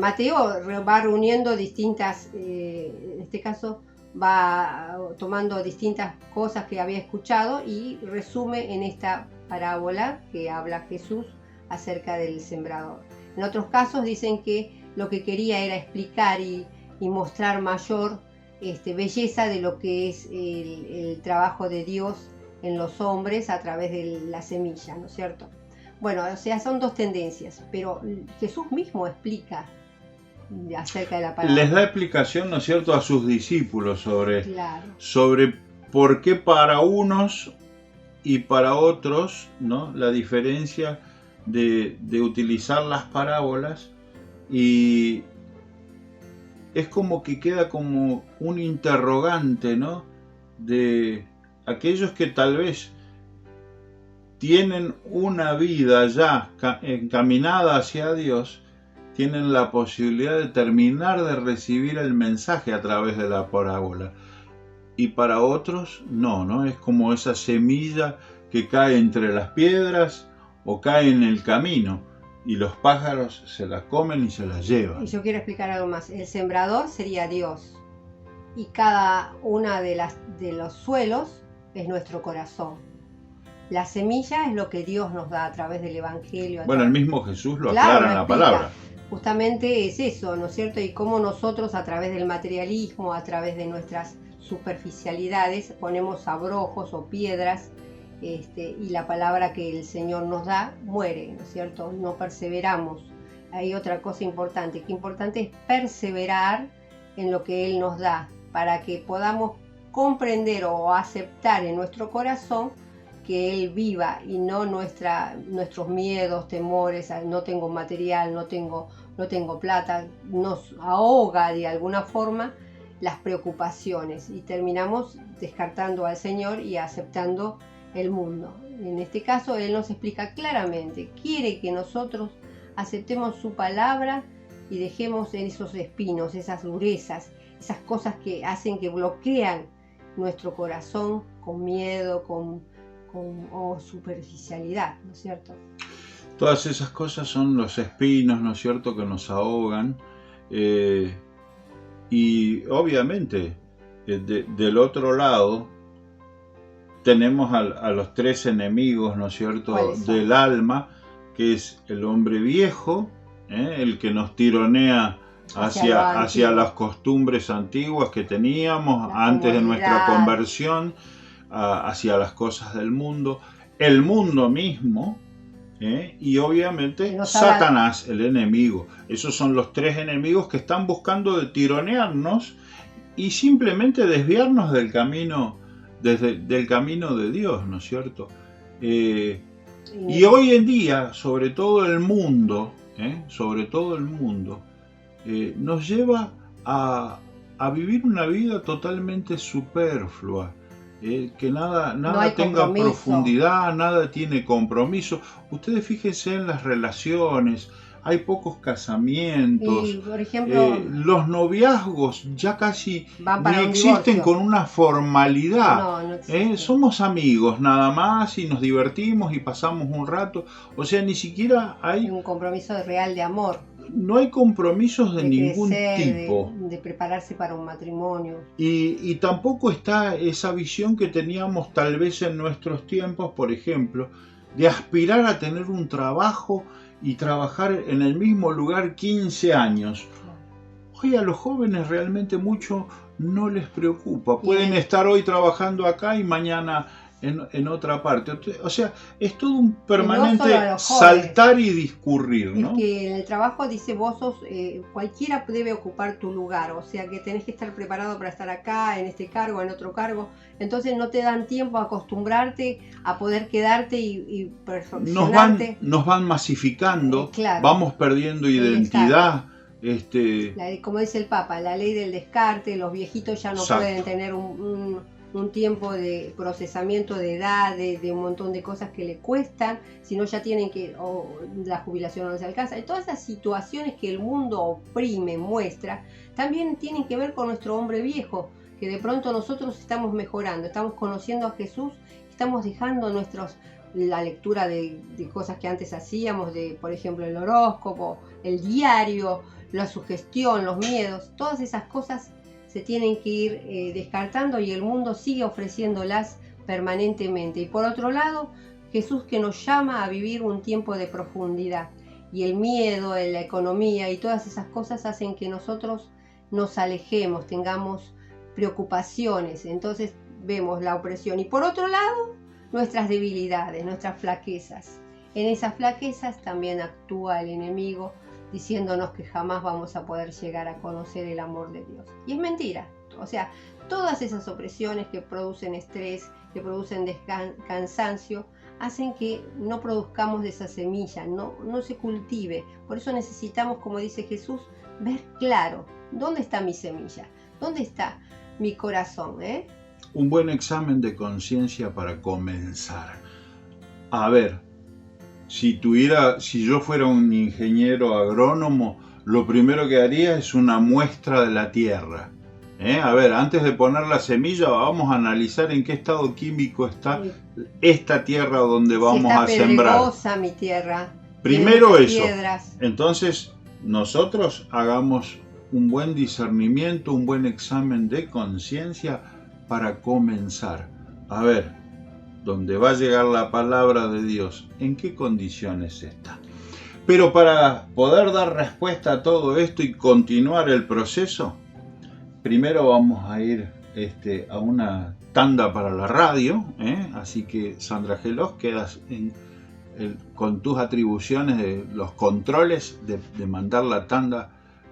Mateo va reuniendo distintas, en este caso va tomando distintas cosas que había escuchado y resume en esta parábola que habla Jesús acerca del sembrador. En otros casos dicen que lo que quería era explicar y mostrar mayor belleza de lo que es el trabajo de Dios en los hombres a través de la semilla, ¿no es cierto? Bueno, o sea, son dos tendencias, pero Jesús mismo explica acerca de la palabra. Les da explicación, ¿no es cierto?, a sus discípulos sobre por qué para unos y para otros, ¿no?, la diferencia de utilizar las parábolas, y es como que queda como un interrogante, ¿no?, de aquellos que tal vez tienen una vida ya encaminada hacia Dios, tienen la posibilidad de terminar de recibir el mensaje a través de la parábola. Y para otros no, es como esa semilla que cae entre las piedras o cae en el camino y los pájaros se la comen y se la llevan. Y yo quiero explicar algo más. El sembrador sería Dios y cada una de los suelos es nuestro corazón. La semilla es lo que Dios nos da a través del Evangelio. Bueno, el mismo Jesús lo aclara en la palabra. Justamente es eso, ¿no es cierto? Y cómo nosotros a través del materialismo, a través de nuestras superficialidades, ponemos abrojos o piedras, y la palabra que el Señor nos da muere, ¿no es cierto? No perseveramos. Hay otra cosa importante, que importante es perseverar en lo que Él nos da, para que podamos comprender o aceptar en nuestro corazón que Él viva y no nuestros miedos, temores, no tengo material, no tengo plata, nos ahoga de alguna forma las preocupaciones y terminamos descartando al Señor y aceptando el mundo. En este caso Él nos explica claramente, quiere que nosotros aceptemos su palabra y dejemos esos espinos, esas durezas, esas cosas que hacen que bloquean nuestro corazón con miedo, o superficialidad, ¿no es cierto? Todas esas cosas son los espinos, ¿no es cierto?, que nos ahogan, y obviamente del otro lado tenemos a los tres enemigos, ¿no es cierto?, del alma, que es el hombre viejo, el que nos tironea hacia las costumbres antiguas que teníamos antes de nuestra conversión, hacia las cosas del mundo, el mundo mismo, y obviamente nos habla... Satanás, el enemigo. Esos son los tres enemigos que están buscando de tironearnos y simplemente desviarnos del camino, del camino de Dios, ¿no es cierto? Y hoy en día, sobre todo el mundo, nos lleva a vivir una vida totalmente superflua, que nada tenga profundidad, nada tiene compromiso. Ustedes fíjense en las relaciones, hay pocos casamientos, y, por ejemplo, los noviazgos ya casi ni existen con una formalidad. No somos amigos nada más y nos divertimos y pasamos un rato, o sea, ni siquiera hay un compromiso real de amor. No hay compromisos de ningún tipo. De prepararse para un matrimonio. Y tampoco está esa visión que teníamos tal vez en nuestros tiempos, por ejemplo, de aspirar a tener un trabajo y trabajar en el mismo lugar 15 años. Hoy a los jóvenes realmente mucho no les preocupa. Pueden estar hoy trabajando acá y mañana en otra parte. O sea, es todo un permanente saltar y discurrir, ¿no? Es que en el trabajo dice, vos sos, cualquiera debe ocupar tu lugar, o sea que tenés que estar preparado para estar acá, en este cargo, en otro cargo. Entonces no te dan tiempo a acostumbrarte, a poder quedarte y perfeccionarte. Nos van masificando, claro, vamos perdiendo identidad. Como dice el Papa, la ley del descarte, los viejitos ya no pueden tener un tiempo de procesamiento de edad, de un montón de cosas que le cuestan, sino ya tienen que, la jubilación no les alcanza. Y todas esas situaciones que el mundo oprime, muestra, también tienen que ver con nuestro hombre viejo, que de pronto nosotros estamos mejorando, estamos conociendo a Jesús, estamos dejando la lectura de cosas que antes hacíamos, por ejemplo el horóscopo, el diario, la sugestión, los miedos, todas esas cosas se tienen que ir descartando y el mundo sigue ofreciéndolas permanentemente. Y por otro lado, Jesús que nos llama a vivir un tiempo de profundidad. Y el miedo, la economía y todas esas cosas hacen que nosotros nos alejemos, tengamos preocupaciones. Entonces vemos la opresión. Y por otro lado, nuestras debilidades, nuestras flaquezas. En esas flaquezas también actúa el enemigo, diciéndonos que jamás vamos a poder llegar a conocer el amor de Dios. Y es mentira. O sea, todas esas opresiones que producen estrés, que producen cansancio, hacen que no produzcamos de esa semilla, no se cultive. Por eso necesitamos, como dice Jesús, ver claro, ¿dónde está mi semilla? ¿Dónde está mi corazón? Un buen examen de conciencia para comenzar. A ver, si yo fuera un ingeniero agrónomo, lo primero que haría es una muestra de la tierra. A ver, antes de poner la semilla, vamos a analizar en qué estado químico está esta tierra donde vamos a sembrar. Si está pedregosa mi tierra. Primero eso. Piedras. Entonces, nosotros hagamos un buen discernimiento, un buen examen de conciencia para comenzar. A ver, donde va a llegar la palabra de Dios, ¿en qué condiciones está? Pero para poder dar respuesta a todo esto y continuar el proceso, primero vamos a ir a una tanda para la radio, así que Sandra Gelos, quedas con tus atribuciones de los controles de mandar la tanda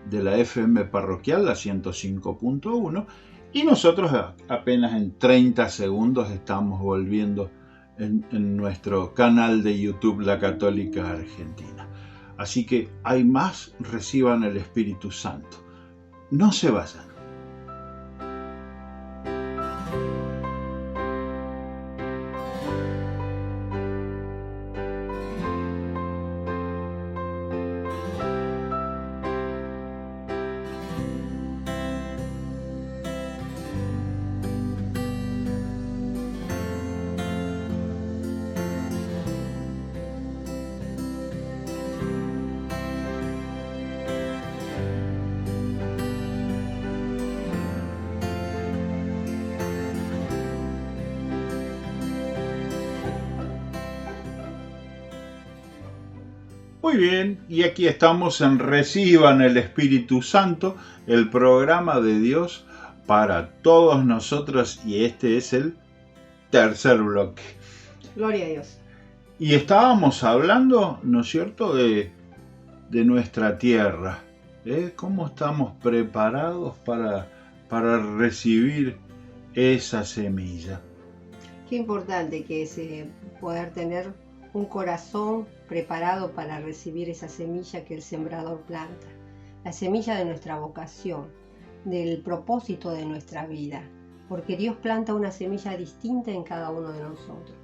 de la FM parroquial, la 105.1, y nosotros apenas en 30 segundos estamos volviendo en nuestro canal de YouTube La Católica Argentina. Así que hay más, reciban el Espíritu Santo. No se vayan. Muy bien, y aquí estamos en Reciban el Espíritu Santo, el programa de Dios para todos nosotros, y este es el tercer bloque. Gloria a Dios. Y estábamos hablando, ¿no es cierto?, de nuestra tierra. ¿Cómo estamos preparados para recibir esa semilla? Qué importante que es poder tener un corazón preparado para recibir esa semilla que el sembrador planta. La semilla de nuestra vocación, del propósito de nuestra vida. Porque Dios planta una semilla distinta en cada uno de nosotros.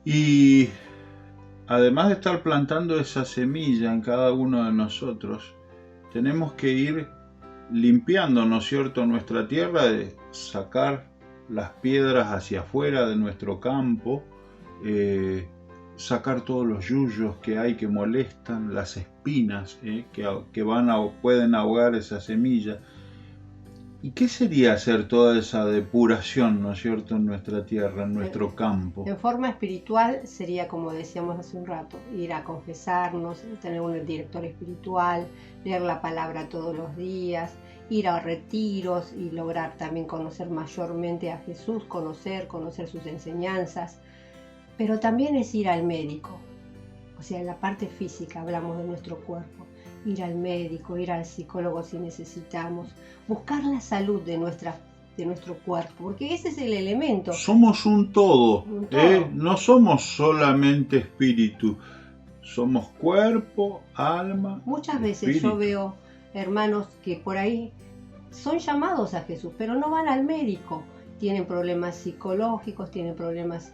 Y además de estar plantando esa semilla en cada uno de nosotros, tenemos que ir limpiando, ¿no es cierto?, nuestra tierra, de sacar las piedras hacia afuera de nuestro campo, sacar todos los yuyos que hay que molestan, las espinas que pueden ahogar esa semilla. ¿Y qué sería hacer toda esa depuración, ¿no es cierto?, en nuestra tierra, en nuestro campo? En forma espiritual sería, como decíamos hace un rato, ir a confesarnos, tener un director espiritual, leer la palabra todos los días, ir a retiros y lograr también conocer mayormente a Jesús, conocer sus enseñanzas. Pero también es ir al médico, o sea, en la parte física hablamos de nuestro cuerpo. Ir al médico, ir al psicólogo si necesitamos, buscar la salud de nuestro cuerpo, porque ese es el elemento. Somos un todo. No somos solamente espíritu, somos cuerpo, alma. Muchas veces yo veo hermanos que por ahí son llamados a Jesús, pero no van al médico, tienen problemas psicológicos, tienen problemas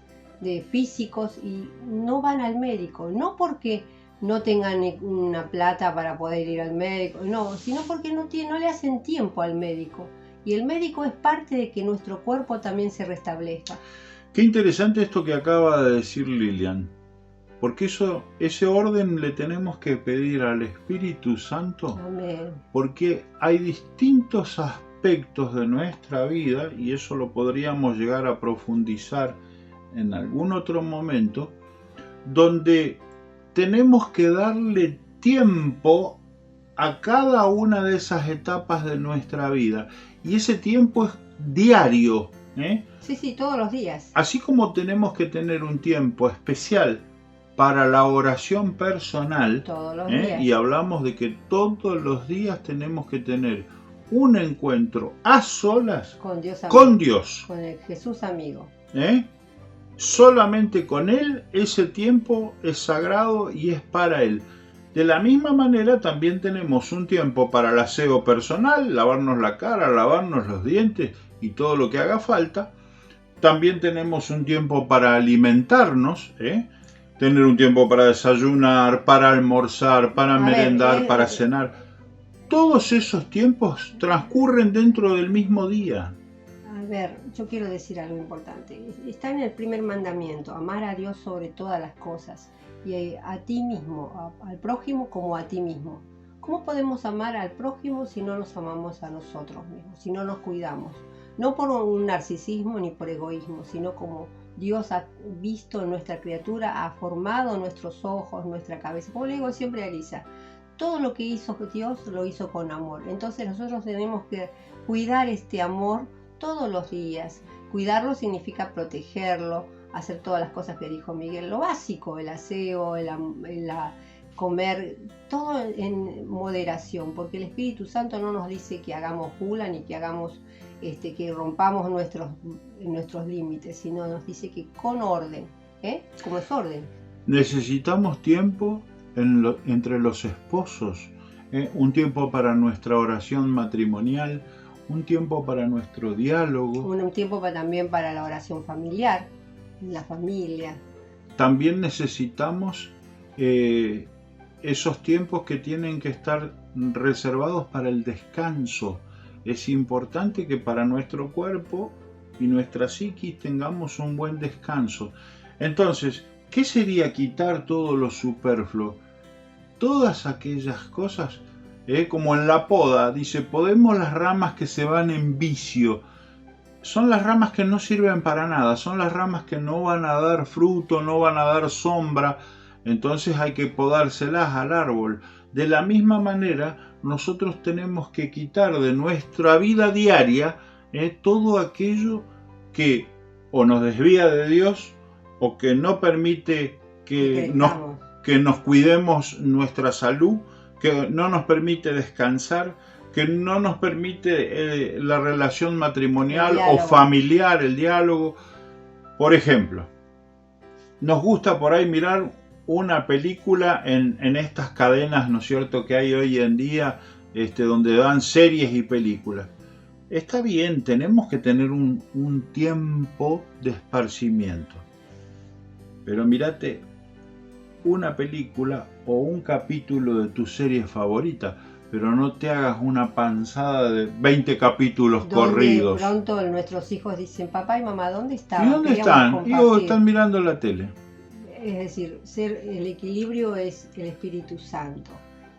físicos y no van al médico, no porque no tengan una plata para poder ir al médico, no, sino porque no le hacen tiempo al médico. Y el médico es parte de que nuestro cuerpo también se restablezca. Qué interesante esto que acaba de decir Lilian, porque ese orden le tenemos que pedir al Espíritu Santo. Amén. Porque hay distintos aspectos de nuestra vida, y eso lo podríamos llegar a profundizar en algún otro momento, donde tenemos que darle tiempo a cada una de esas etapas de nuestra vida. Y ese tiempo es diario. Sí, todos los días. Así como tenemos que tener un tiempo especial para la oración personal. Todos los días. Y hablamos de que todos los días tenemos que tener un encuentro a solas con Dios. Con el Jesús amigo. Solamente con Él ese tiempo es sagrado y es para Él. De la misma manera también tenemos un tiempo para el aseo personal, lavarnos la cara, lavarnos los dientes y todo lo que haga falta. También tenemos un tiempo para alimentarnos, tener un tiempo para desayunar, para almorzar, para merendar, para cenar. Todos esos tiempos transcurren dentro del mismo día. A ver, yo quiero decir algo importante. Está en el primer mandamiento, amar a Dios sobre todas las cosas y a ti mismo, al prójimo como a ti mismo. ¿Cómo podemos amar al prójimo si no nos amamos a nosotros mismos, si no nos cuidamos? No por un narcisismo ni por egoísmo, sino como Dios ha visto en nuestra criatura, ha formado nuestros ojos, nuestra cabeza. Como le digo siempre a Elisa, todo lo que hizo Dios lo hizo con amor. Entonces nosotros tenemos que cuidar este amor todos los días. Cuidarlo significa protegerlo, hacer todas las cosas que dijo Miguel, lo básico, el aseo, comer, todo en moderación, porque el Espíritu Santo no nos dice que hagamos gula ni que hagamos que rompamos nuestros límites, sino nos dice que con orden, como es orden. Necesitamos tiempo entre los esposos, un tiempo para nuestra oración matrimonial, un tiempo para nuestro diálogo. Un tiempo también para la oración familiar, la familia. También necesitamos esos tiempos que tienen que estar reservados para el descanso. Es importante que para nuestro cuerpo y nuestra psiquis tengamos un buen descanso. Entonces, ¿qué sería quitar todo lo superfluo? Todas aquellas cosas, como en la poda, dice, podemos las ramas que se van en vicio. Son las ramas que no sirven para nada, son las ramas que no van a dar fruto, no van a dar sombra, entonces hay que podárselas al árbol. De la misma manera, nosotros tenemos que quitar de nuestra vida diaria todo aquello que o nos desvía de Dios o que no permite que Estamos. nos cuidemos nuestra salud, que no nos permite descansar, que no nos permite la relación matrimonial o familiar, el diálogo. Por ejemplo, nos gusta por ahí mirar una película en estas cadenas, ¿no es cierto?, que hay hoy en día, donde dan series y películas. Está bien, tenemos que tener un tiempo de esparcimiento. Pero mírate una película o un capítulo de tu serie favorita, pero no te hagas una panzada de 20 capítulos corridos. De pronto nuestros hijos dicen, papá y mamá, ¿dónde estaban? ¿Y dónde están? Están mirando la tele. Es decir, el equilibrio es el Espíritu Santo.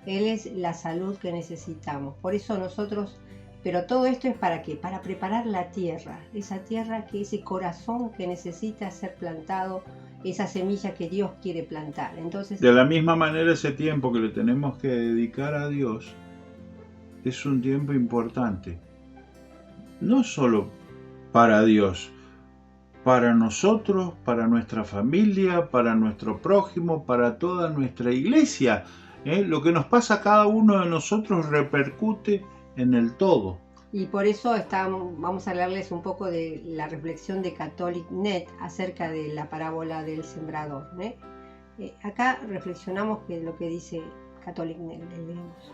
Él es la salud que necesitamos. Por eso nosotros, pero todo esto es ¿para qué? Para preparar la tierra. Esa tierra, que ese corazón que necesita ser plantado, esa semilla que Dios quiere plantar. Entonces, de la misma manera, ese tiempo que le tenemos que dedicar a Dios es un tiempo importante. No solo para Dios, para nosotros, para nuestra familia, para nuestro prójimo, para toda nuestra iglesia. Lo que nos pasa a cada uno de nosotros repercute en el todo. Y por eso vamos a leerles un poco de la reflexión de Catholic.net acerca de la parábola del sembrador. Acá reflexionamos que lo que dice Catholic.net, leemos.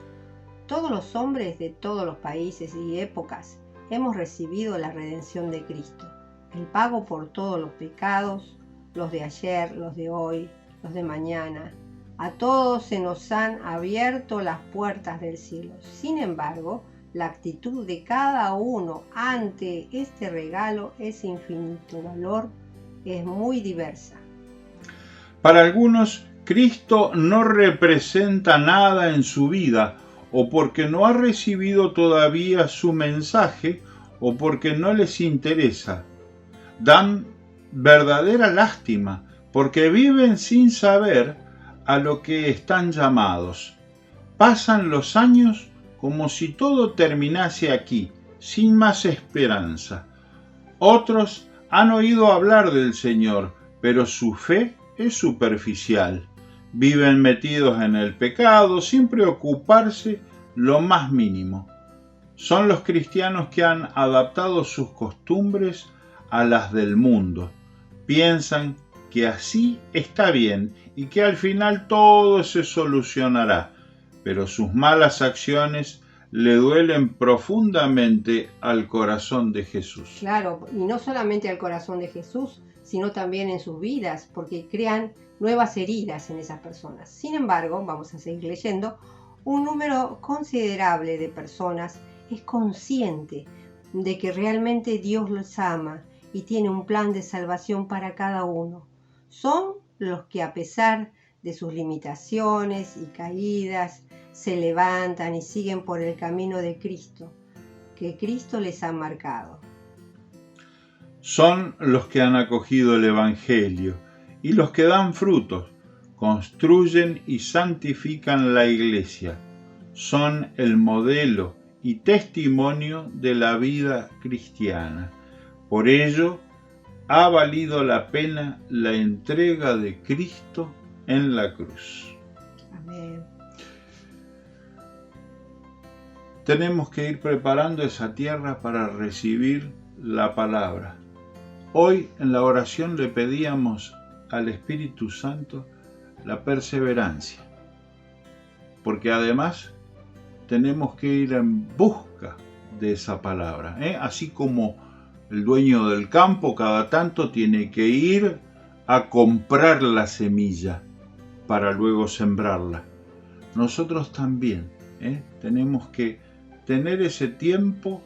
Todos los hombres de todos los países y épocas hemos recibido la redención de Cristo, el pago por todos los pecados, los de ayer, los de hoy, los de mañana. A todos se nos han abierto las puertas del cielo. Sin embargo, la actitud de cada uno ante este regalo es infinito valor, es muy diversa. Para algunos, Cristo no representa nada en su vida, o porque no ha recibido todavía su mensaje, o porque no les interesa. Dan verdadera lástima, porque viven sin saber a lo que están llamados. Pasan los años como si todo terminase aquí, sin más esperanza. Otros han oído hablar del Señor, pero su fe es superficial. Viven metidos en el pecado sin preocuparse lo más mínimo. Son los cristianos que han adaptado sus costumbres a las del mundo. Piensan que así está bien y que al final todo se solucionará, pero sus malas acciones le duelen profundamente al corazón de Jesús. Claro, y no solamente al corazón de Jesús, sino también en sus vidas, porque crean nuevas heridas en esas personas. Sin embargo, vamos a seguir leyendo, un número considerable de personas es consciente de que realmente Dios los ama y tiene un plan de salvación para cada uno. Son los que, a pesar de sus limitaciones y caídas, se levantan y siguen por el camino de Cristo, que Cristo les ha marcado. Son los que han acogido el Evangelio y los que dan frutos, construyen y santifican la Iglesia. Son el modelo y testimonio de la vida cristiana. Por ello, ha valido la pena la entrega de Cristo en la cruz. Amén. Tenemos que ir preparando esa tierra para recibir la palabra. Hoy en la oración le pedíamos al Espíritu Santo la perseverancia, porque además tenemos que ir en busca de esa palabra, así como el dueño del campo cada tanto tiene que ir a comprar la semilla para luego sembrarla. Nosotros también tenemos que tener ese tiempo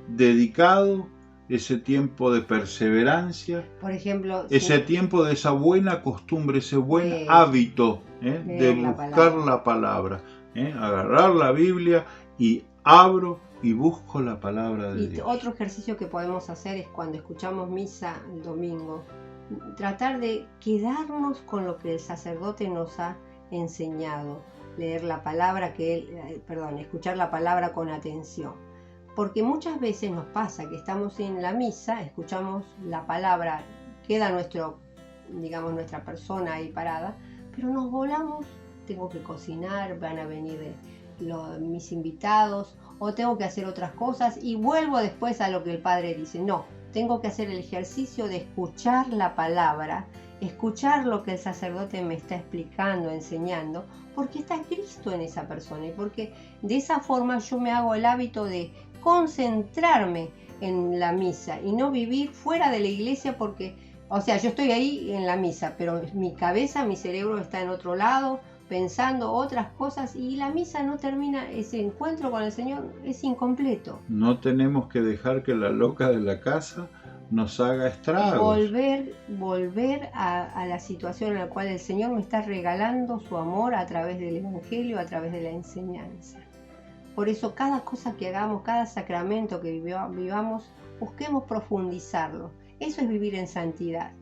dedicado, ese tiempo de perseverancia, por ejemplo, ese tiempo de esa buena costumbre, ese buen hábito de buscar la palabra, agarrar la Biblia y abro y busco la palabra de Dios. Otro ejercicio que podemos hacer es cuando escuchamos misa el domingo, tratar de quedarnos con lo que el sacerdote nos ha enseñado, leer la palabra escuchar la palabra con atención, porque muchas veces nos pasa que estamos en la misa, escuchamos la palabra, queda nuestro digamos, nuestra persona ahí parada, pero nos volamos, tengo que cocinar, van a venir mis invitados, o tengo que hacer otras cosas y vuelvo después a lo que el Padre dice. No, tengo que hacer el ejercicio de escuchar la palabra, escuchar lo que el sacerdote me está explicando, enseñando, porque está Cristo en esa persona y porque de esa forma yo me hago el hábito de concentrarme en la misa y no vivir fuera de la iglesia porque, o sea, yo estoy ahí en la misa, pero mi cabeza, mi cerebro está en otro lado, pensando otras cosas y la misa no termina, ese encuentro con el Señor es incompleto. No tenemos que dejar que la loca de la casa nos haga estragos. Volver a la situación en la cual el Señor me está regalando su amor a través del Evangelio, a través de la enseñanza. Por eso cada cosa que hagamos, cada sacramento que vivamos, busquemos profundizarlo. Eso es vivir en santidad.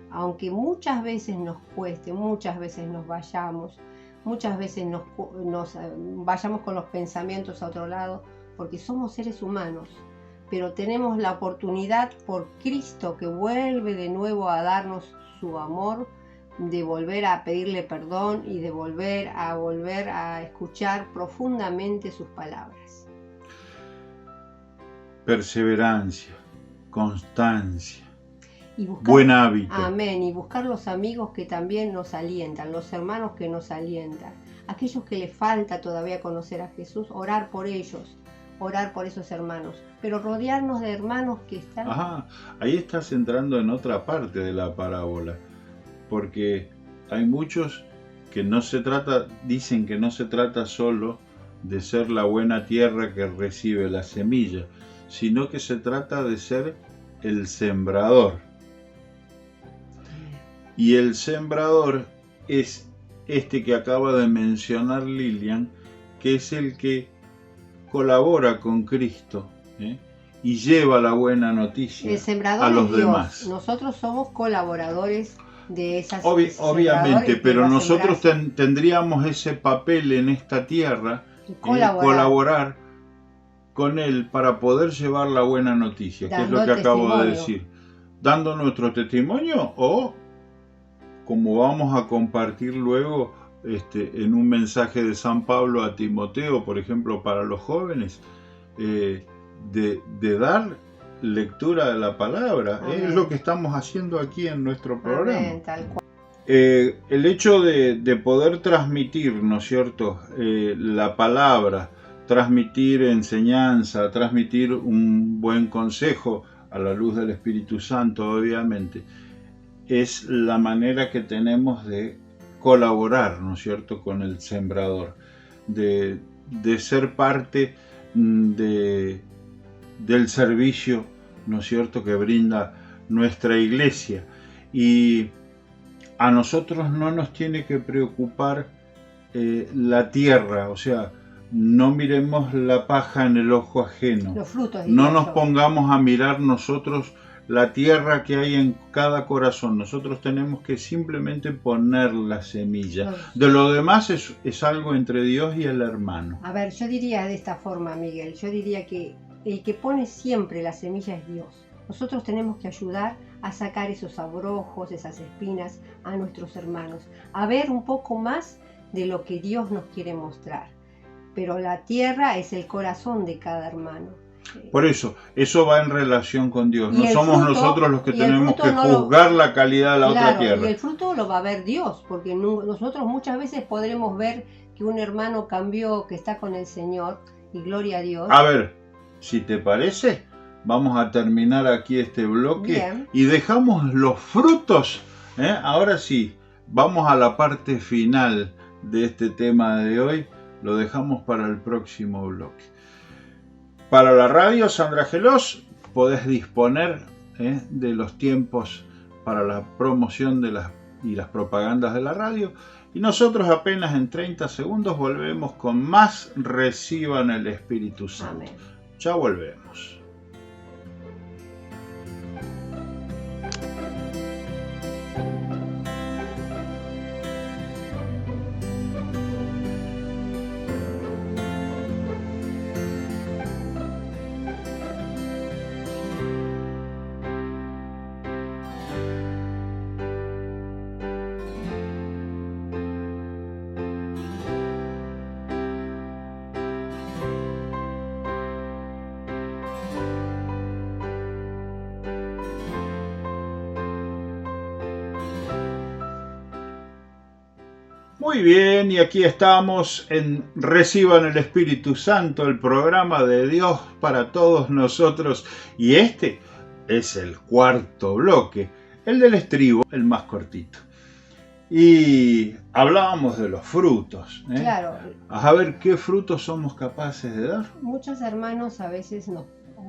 Aunque muchas veces nos cueste, muchas veces nos vayamos, muchas veces nos vayamos con los pensamientos a otro lado, porque somos seres humanos, pero tenemos la oportunidad por Cristo que vuelve de nuevo a darnos su amor, de volver a pedirle perdón y de volver a escuchar profundamente sus palabras. Perseverancia, constancia. Buen hábito. Amén. Y buscar los amigos que también nos alientan, los hermanos que nos alientan, aquellos que les falta todavía conocer a Jesús, orar por ellos, orar por esos hermanos, pero rodearnos de hermanos que están... Ahí estás entrando en otra parte de la parábola, porque hay muchos que dicen que no se trata solo de ser la buena tierra que recibe la semilla, sino que se trata de ser el sembrador. Y el sembrador es este que acaba de mencionar Lilian, que es el que colabora con Cristo y lleva la buena noticia a los demás. Nosotros somos colaboradores de esas obviamente, pero nosotros tendríamos ese papel en esta tierra, colaborar con Él para poder llevar la buena noticia, que es lo que acabo de decir, dando nuestro testimonio o, como vamos a compartir luego en un mensaje de San Pablo a Timoteo, por ejemplo, para los jóvenes, de dar lectura de la palabra. Es lo que estamos haciendo aquí en nuestro programa. Amén, tal cual. El hecho de poder transmitir, ¿no es cierto?, la palabra, transmitir enseñanza, transmitir un buen consejo a la luz del Espíritu Santo, obviamente, es la manera que tenemos de colaborar, ¿no es cierto?, con el sembrador, de ser parte del servicio, ¿no es cierto?, que brinda nuestra iglesia. Y a nosotros no nos tiene que preocupar la tierra, o sea, no miremos la paja en el ojo ajeno. Los frutos, no nos pongamos a mirar nosotros la tierra que hay en cada corazón. Nosotros tenemos que simplemente poner la semilla. De lo demás es algo entre Dios y el hermano. A ver, yo diría de esta forma, Miguel, yo diría que el que pone siempre la semilla es Dios. Nosotros tenemos que ayudar a sacar esos abrojos, esas espinas a nuestros hermanos, a ver un poco más de lo que Dios nos quiere mostrar. Pero la tierra es el corazón de cada hermano. Por eso va en relación con Dios. No somos nosotros los que tenemos que juzgar la calidad de la otra tierra. Y el fruto lo va a ver Dios, porque nosotros muchas veces podremos ver que un hermano cambió, que está con el Señor, y gloria a Dios. A ver, si te parece, vamos a terminar aquí este bloque. Bien. Y dejamos los frutos. Ahora sí, vamos a la parte final de este tema de hoy. Lo dejamos para el próximo bloque. Para la radio Sandra Gelos podés disponer de los tiempos para la promoción y las propagandas de la radio. Y nosotros apenas en 30 segundos volvemos con más Reciban el Espíritu Santo. Amén. Ya volvemos. Muy bien, y aquí estamos en Reciban el Espíritu Santo, el programa de Dios para todos nosotros. Y este es el cuarto bloque, el del estribo, el más cortito. Y hablábamos de los frutos. Claro. A ver qué frutos somos capaces de dar. Muchos hermanos a veces, en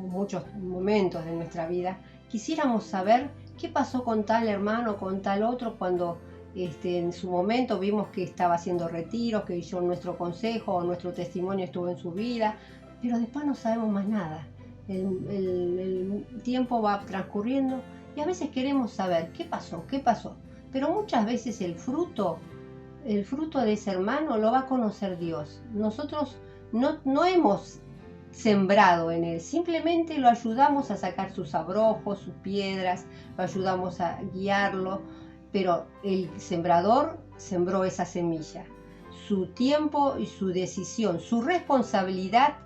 muchos momentos de nuestra vida, quisiéramos saber qué pasó con tal hermano, con tal otro, cuando en su momento vimos que estaba haciendo retiros, que oyó nuestro consejo o nuestro testimonio estuvo en su vida, pero después no sabemos más nada. El tiempo va transcurriendo y a veces queremos saber qué pasó, pero muchas veces el fruto de ese hermano lo va a conocer Dios. Nosotros no hemos sembrado en él, simplemente lo ayudamos a sacar sus abrojos, sus piedras, lo ayudamos a guiarlo, pero el sembrador sembró esa semilla. Su tiempo y su decisión, su responsabilidad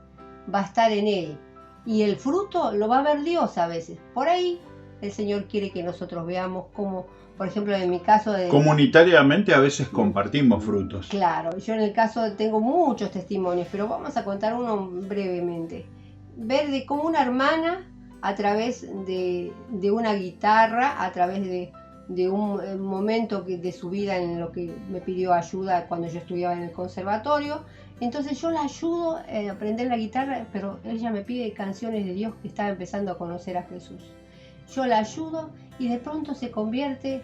va a estar en él, y el fruto lo va a ver Dios a veces. Por ahí el Señor quiere que nosotros veamos cómo, por ejemplo, en mi caso comunitariamente a veces compartimos frutos. Claro, yo en el caso tengo muchos testimonios, pero vamos a contar uno brevemente. Ver de cómo una hermana, a través de una guitarra, a través de un momento de su vida en lo que me pidió ayuda cuando yo estudiaba en el conservatorio, entonces yo la ayudo a aprender la guitarra, pero ella me pide canciones de Dios, que estaba empezando a conocer a Jesús. Yo la ayudo y de pronto se convierte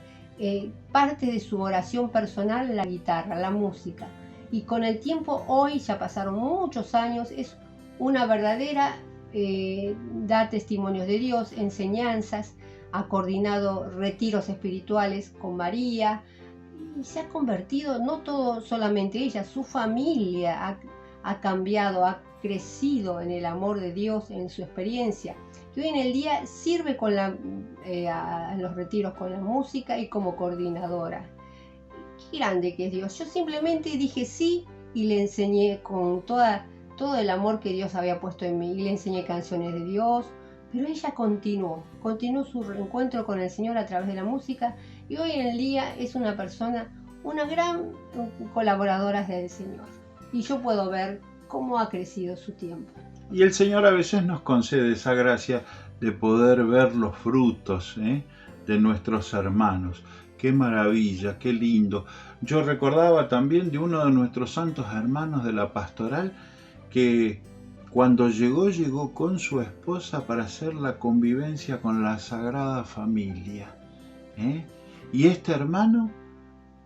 parte de su oración personal la guitarra, la música. Y con el tiempo, hoy ya pasaron muchos años, es una verdadera, da testimonios de Dios, enseñanzas, ha coordinado retiros espirituales con María y se ha convertido, no todo solamente ella, su familia ha cambiado, ha crecido en el amor de Dios, en su experiencia. Y hoy en el día sirve a los retiros con la música y como coordinadora. Qué grande que es Dios. Yo simplemente dije sí y le enseñé con todo el amor que Dios había puesto en mí. Y le enseñé canciones de Dios, pero ella continuó su reencuentro con el Señor a través de la música, y hoy en el día es una gran colaboradora del Señor. Y yo puedo ver cómo ha crecido su tiempo. Y el Señor a veces nos concede esa gracia de poder ver los frutos de nuestros hermanos. ¡Qué maravilla, qué lindo! Yo recordaba también de uno de nuestros santos hermanos de la pastoral que cuando llegó con su esposa para hacer la convivencia con la Sagrada Familia. Y este hermano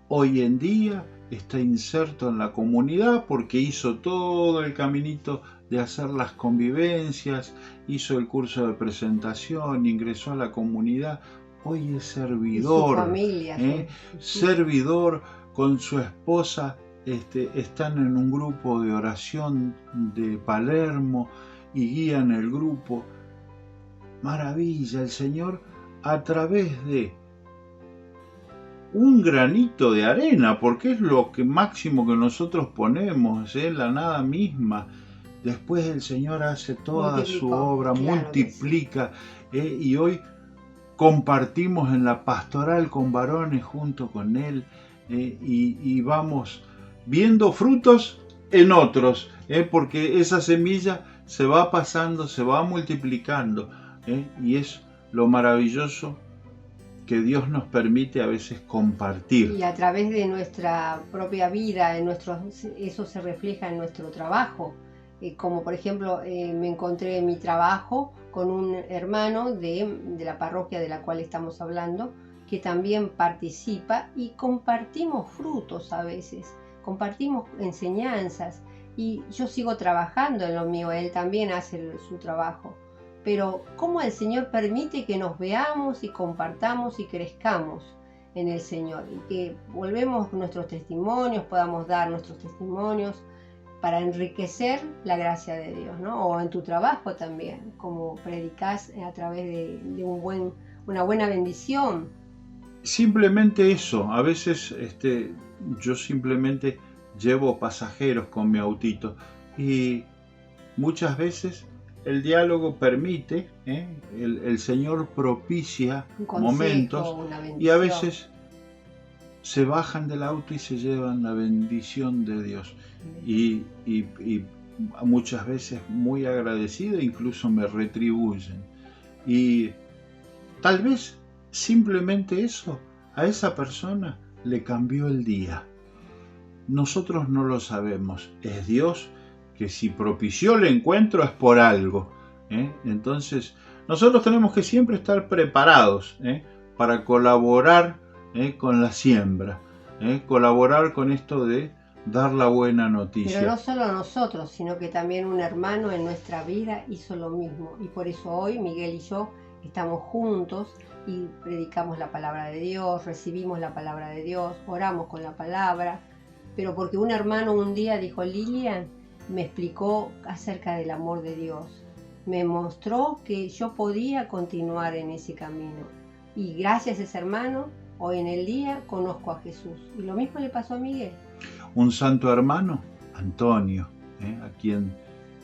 hoy en día está inserto en la comunidad porque hizo todo el caminito de hacer las convivencias, hizo el curso de presentación, ingresó a la comunidad. Hoy es servidor, y su familia, servidor con su esposa. Están en un grupo de oración de Palermo y guían el grupo. Maravilla, el Señor a través de un granito de arena, porque es lo máximo que nosotros ponemos, la nada misma. Después el Señor hace toda su obra, claro, multiplica, y hoy compartimos en la pastoral con varones junto con Él, y vamos viendo frutos en otros, porque esa semilla se va pasando, se va multiplicando, y es lo maravilloso que Dios nos permite a veces compartir. Y a través de nuestra propia vida, eso se refleja en nuestro trabajo. Como por ejemplo, me encontré en mi trabajo con un hermano de la parroquia de la cual estamos hablando, que también participa, y compartimos frutos a veces. Compartimos enseñanzas, y yo sigo trabajando en lo mío, él también hace su trabajo, pero cómo el Señor permite que nos veamos y compartamos y crezcamos en el Señor, y que volvemos nuestros testimonios, podamos dar nuestros testimonios para enriquecer la gracia de Dios, ¿no? O en tu trabajo también, como predicás a través de una buena bendición. Simplemente eso, a veces yo simplemente llevo pasajeros con mi autito, y muchas veces el diálogo permite, el Señor propicia momentos, y a veces se bajan del auto y se llevan la bendición de Dios. Y muchas veces muy agradecido, incluso me retribuyen. Y tal vez simplemente eso a esa persona le cambió el día. Nosotros no lo sabemos, es Dios que si propició el encuentro es por algo, ¿eh? Entonces nosotros tenemos que siempre estar preparados, ¿eh? Para colaborar, con la siembra, colaborar con esto de dar la buena noticia. Pero no solo nosotros, sino que también un hermano en nuestra vida hizo lo mismo. Y por eso hoy Miguel y yo estamos juntos y predicamos la palabra de Dios, recibimos la palabra de Dios, oramos con la palabra. Pero porque un hermano un día dijo, Lilian, me explicó acerca del amor de Dios. Me mostró que yo podía continuar en ese camino. Y gracias a ese hermano, hoy en el día conozco a Jesús. Y lo mismo le pasó a Miguel. Un santo hermano, Antonio, a quien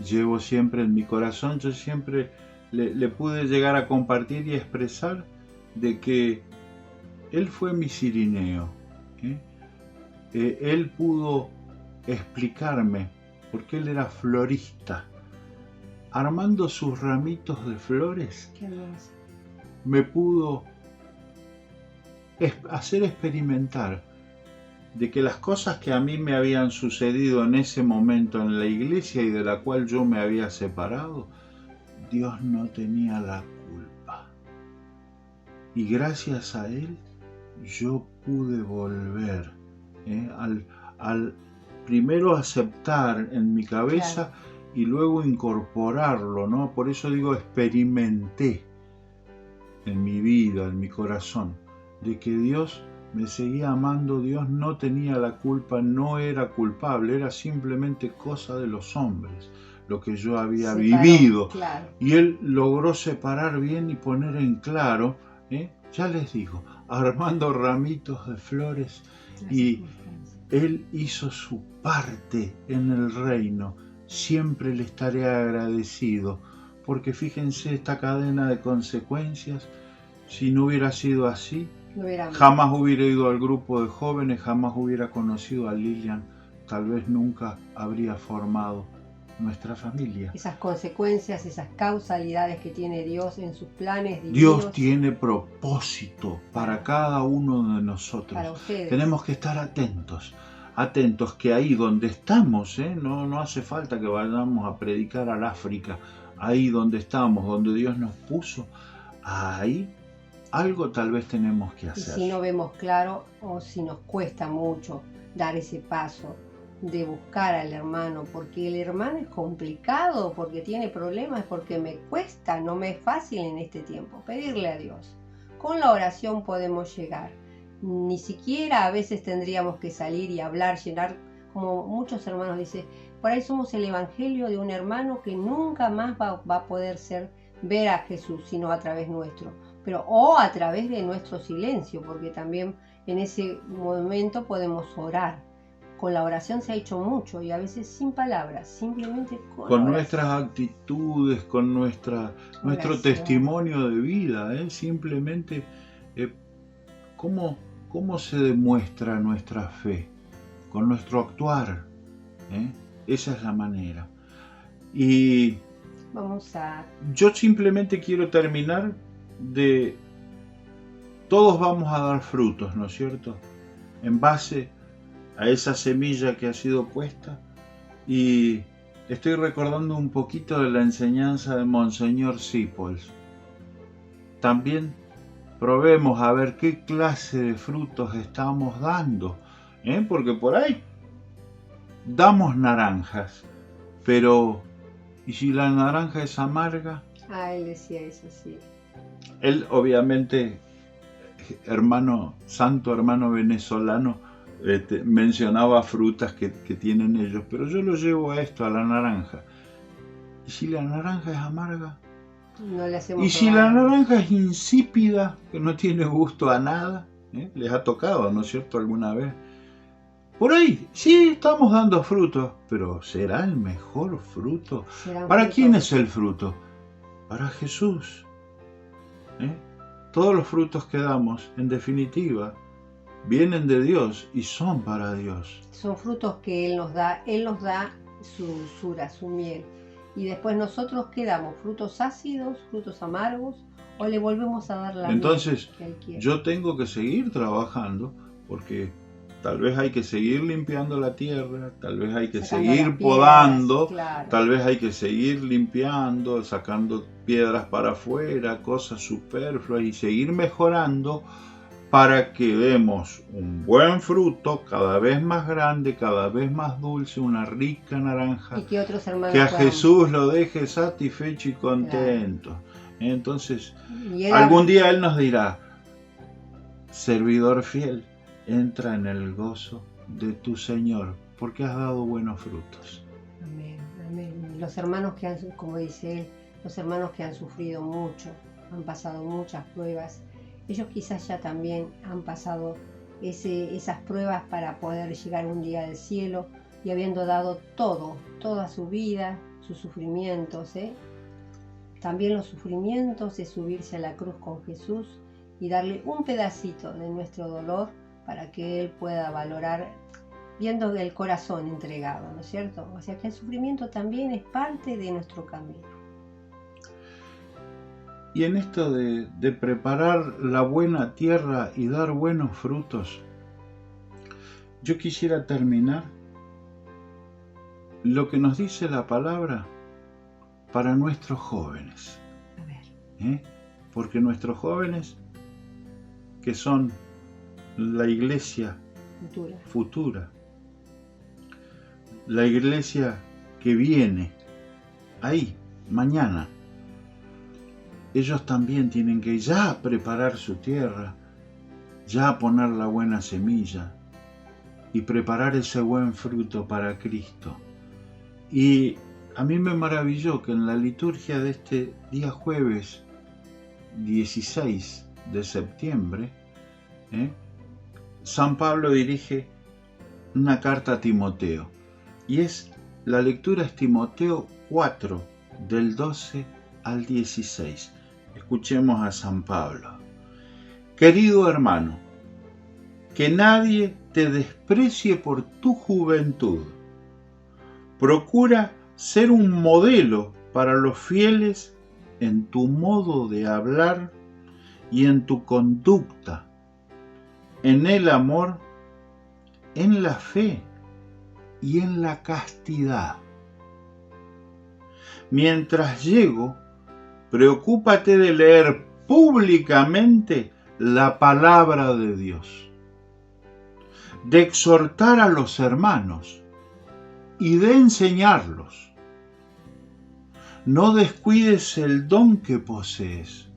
llevo siempre en mi corazón, yo siempre le pude llegar a compartir y expresar de que él fue mi cirineo. Él pudo explicarme, porque él era florista, armando sus ramitos de flores. Qué hermoso. Me pudo hacer experimentar de que las cosas que a mí me habían sucedido en ese momento en la iglesia y de la cual yo me había separado, Dios no tenía la culpa. Y gracias a Él yo pude volver, al primero aceptar en mi cabeza, claro, y luego incorporarlo, ¿no? Por eso digo, experimenté en mi vida, en mi corazón, de que Dios me seguía amando, Dios no tenía la culpa, no era culpable, era simplemente cosa de los hombres, lo que yo había vivido. Claro. Y Él logró separar bien y poner en claro, ya les digo, armando ramitos de flores, y Él hizo su parte en el reino. Siempre le estaré agradecido, porque fíjense esta cadena de consecuencias. Si no hubiera sido así, jamás hubiera ido al grupo de jóvenes, jamás hubiera conocido a Lilian, tal vez nunca habría formado nuestra familia. Esas consecuencias, esas causalidades que tiene Dios en sus planes divinos. Dios tiene propósito para cada uno de nosotros. Para ustedes. Tenemos que estar atentos que ahí donde estamos, no hace falta que vayamos a predicar al África, ahí donde estamos, donde Dios nos puso, ahí algo tal vez tenemos que hacer. Y si no vemos claro o si nos cuesta mucho dar ese paso de buscar al hermano, porque el hermano es complicado, porque tiene problemas, porque me cuesta, no me es fácil en este tiempo pedirle a Dios. Con la oración podemos llegar. Ni siquiera a veces tendríamos que salir y hablar, llenar, como muchos hermanos dicen, por ahí somos el evangelio de un hermano que nunca más va a poder ver a Jesús, sino a través nuestro, o a través de nuestro silencio, porque también en ese momento podemos orar. Con la oración se ha hecho mucho y a veces sin palabras, simplemente con nuestras actitudes, con nuestro testimonio de vida, simplemente ¿cómo se demuestra nuestra fe? Con nuestro actuar, esa es la manera. Y yo simplemente quiero terminar todos vamos a dar frutos, ¿no es cierto? En base a esa semilla que ha sido puesta, y estoy recordando un poquito de la enseñanza de Monseñor Sipols. También probemos a ver qué clase de frutos estamos dando, porque por ahí damos naranjas, pero ¿y si la naranja es amarga? Él decía eso, sí. Él obviamente, santo hermano venezolano, mencionaba frutas que tienen ellos, pero yo lo llevo a esto, a la naranja. ¿Y si la naranja es amarga? No le hacemos ¿Y si la naranja es insípida, que no tiene gusto a nada? Les ha tocado, ¿no es cierto?, alguna vez. Por ahí, sí, estamos dando frutos, pero ¿será el mejor fruto? ¿Para quién es el fruto? Para Jesús. Todos los frutos que damos, en definitiva, vienen de Dios y son para Dios. Son frutos que Él nos da su dulzura, su miel. Y después nosotros, ¿qué damos? ¿Frutos ácidos, frutos amargos? ¿O le volvemos a dar la Entonces, miel que Él quiere? yo tengo que seguir trabajando porque tal vez hay que seguir limpiando la tierra, tal vez hay que Sacando seguir las piedras, podando, claro. tal vez hay que seguir limpiando, sacando piedras para afuera, cosas superfluas y seguir mejorando para que demos un buen fruto cada vez más grande, cada vez más dulce, una rica naranja, Y que otros hermanos que a puedan- Jesús lo deje satisfecho y contento. Entonces, Y Él algún día Él nos dirá, servidor fiel, entra en el gozo de tu Señor, porque has dado buenos frutos. Amén, amén. Los hermanos que han, como dice Él, los hermanos que han sufrido mucho, han pasado muchas pruebas, ellos quizás ya también han pasado esas pruebas para poder llegar un día al cielo y habiendo dado todo, toda su vida, sus sufrimientos, también los sufrimientos de subirse a la cruz con Jesús y darle un pedacito de nuestro dolor para que Él pueda valorar viendo el corazón entregado, ¿no es cierto? O sea que el sufrimiento también es parte de nuestro camino. Y en esto de preparar la buena tierra y dar buenos frutos, yo quisiera terminar lo que nos dice la palabra para nuestros jóvenes. A ver. Porque nuestros jóvenes, que son la iglesia futura, la iglesia que viene ahí, mañana, ellos también tienen que ya preparar su tierra, ya poner la buena semilla y preparar ese buen fruto para Cristo. Y a mí me maravilló que en la liturgia de este día jueves 16 de septiembre, San Pablo dirige una carta a Timoteo. Y la lectura es Timoteo 4, del 12 al 16. Escuchemos a San Pablo. Querido hermano, que nadie te desprecie por tu juventud. Procura ser un modelo para los fieles en tu modo de hablar y en tu conducta, en el amor, en la fe y en la castidad. Mientras llego, preocúpate de leer públicamente la palabra de Dios, de exhortar a los hermanos y de enseñarlos. No descuides el don que posees.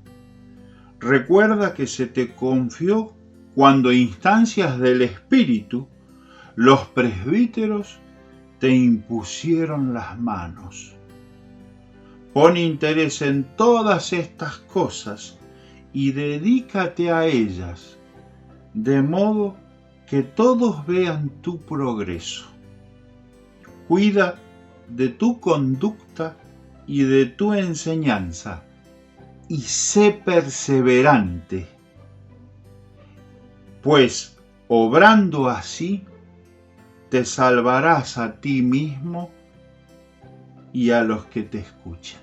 Recuerda que se te confió cuando a instancias del Espíritu los presbíteros te impusieron las manos. Pon interés en todas estas cosas y dedícate a ellas, de modo que todos vean tu progreso. Cuida de tu conducta y de tu enseñanza, y sé perseverante, pues obrando así te salvarás a ti mismo y a los que te escuchan.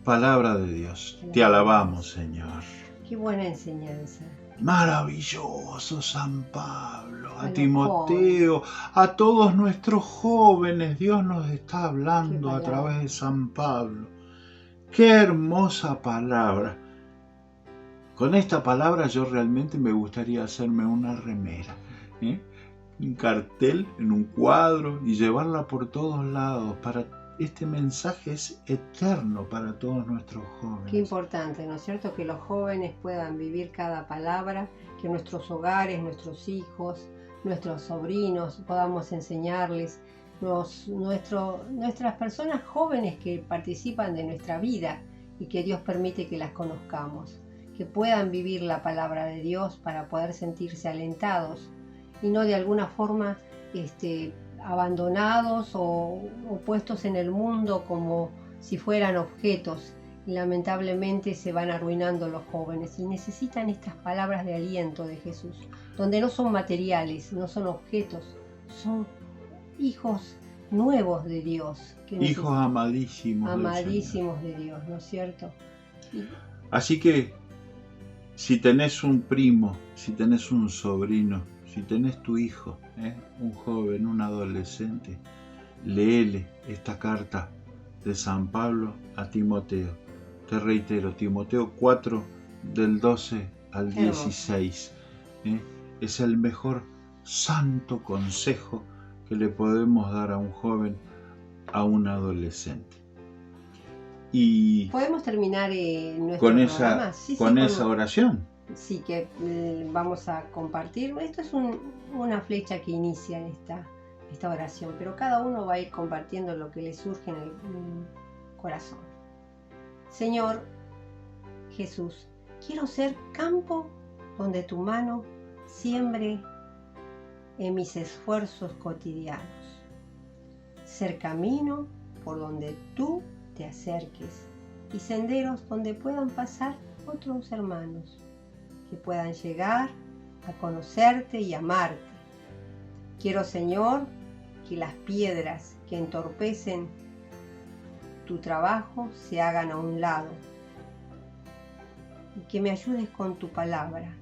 Palabra de Dios, te alabamos, Señor. Qué buena enseñanza. Maravilloso San Pablo, a los Timoteo, a todos nuestros jóvenes, Dios nos está hablando Qué a palabra. través de San Pablo. Qué hermosa palabra. Con esta palabra yo realmente me gustaría hacerme una remera, un cartel en un cuadro y llevarla por todos lados. Este mensaje es eterno para todos nuestros jóvenes. Qué importante, ¿no es cierto? Que los jóvenes puedan vivir cada palabra, que nuestros hogares, nuestros hijos, nuestros sobrinos podamos enseñarles, nuestras personas jóvenes que participan de nuestra vida y que Dios permite que las conozcamos, que puedan vivir la palabra de Dios para poder sentirse alentados y no de alguna forma abandonados o puestos en el mundo como si fueran objetos Y lamentablemente se van arruinando los jóvenes y necesitan estas palabras de aliento de Jesús, donde no son materiales, no son objetos, son hijos nuevos de Dios. Hijos amadísimos amadísimos de Dios, ¿no es cierto? Así que si tenés un primo, si tenés un sobrino, si tenés tu hijo, un joven, un adolescente, léele esta carta de San Pablo a Timoteo. Te reitero, Timoteo 4, del 12 al 16. Es el mejor santo consejo que le podemos dar a un joven, a un adolescente. Y podemos terminar nuestro programa con esa oración. Sí, que vamos a compartir. Esto es una flecha que inicia esta oración, pero cada uno va a ir compartiendo lo que le surge en el corazón. Señor Jesús, quiero ser campo donde tu mano siembre en mis esfuerzos cotidianos. Ser camino por donde tú te acerques y senderos donde puedan pasar otros hermanos que puedan llegar a conocerte y amarte. Quiero, Señor, que las piedras que entorpecen tu trabajo se hagan a un lado y que me ayudes con tu palabra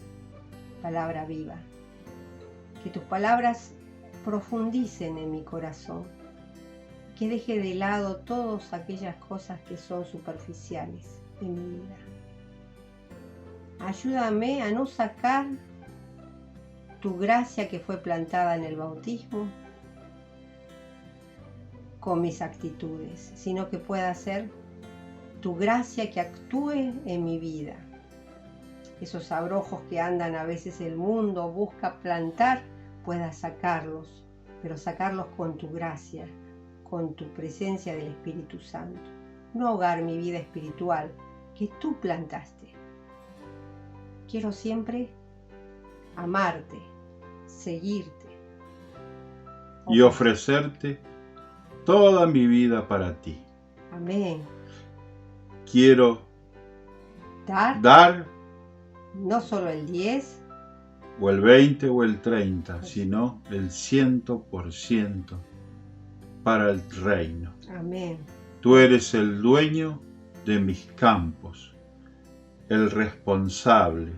viva. Que tus palabras profundicen en mi corazón, que deje de lado todas aquellas cosas que son superficiales en mi vida. Ayúdame a no sacar tu gracia que fue plantada en el bautismo con mis actitudes, sino que pueda ser tu gracia que actúe en mi vida. Esos abrojos que andan a veces el mundo busca plantar, pueda sacarlos, pero sacarlos con tu gracia, con tu presencia del Espíritu Santo. No ahogar mi vida espiritual que tú plantaste. Quiero siempre amarte, seguirte y ofrecerte toda mi vida para ti. Amén. Quiero dar no solo el 10 o el 20 o el 30, sino el 100% para el reino. Amén. Tú eres el dueño de mis campos, el responsable,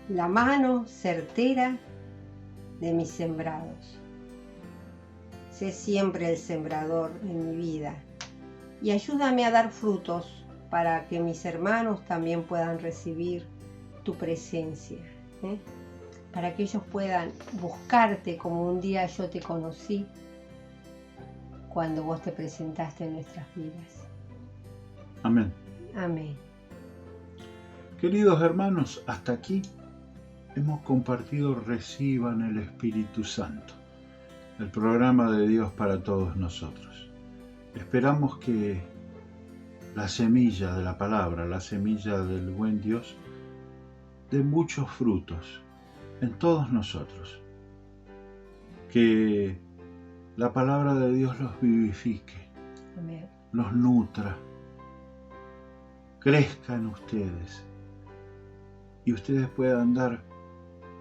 la mano certera de mis sembrados. Sé siempre el sembrador en mi vida y ayúdame a dar frutos para que mis hermanos también puedan recibir tu presencia, para que ellos puedan buscarte como un día yo te conocí cuando vos te presentaste en nuestras vidas. Amén. Amén. Queridos hermanos, hasta aquí hemos compartido Reciban el Espíritu Santo, el programa de Dios para todos nosotros. Esperamos que la semilla de la palabra, la semilla del buen Dios, dé muchos frutos en todos nosotros. Que la palabra de Dios los vivifique, Amén. los nutra, crezca en ustedes y ustedes puedan dar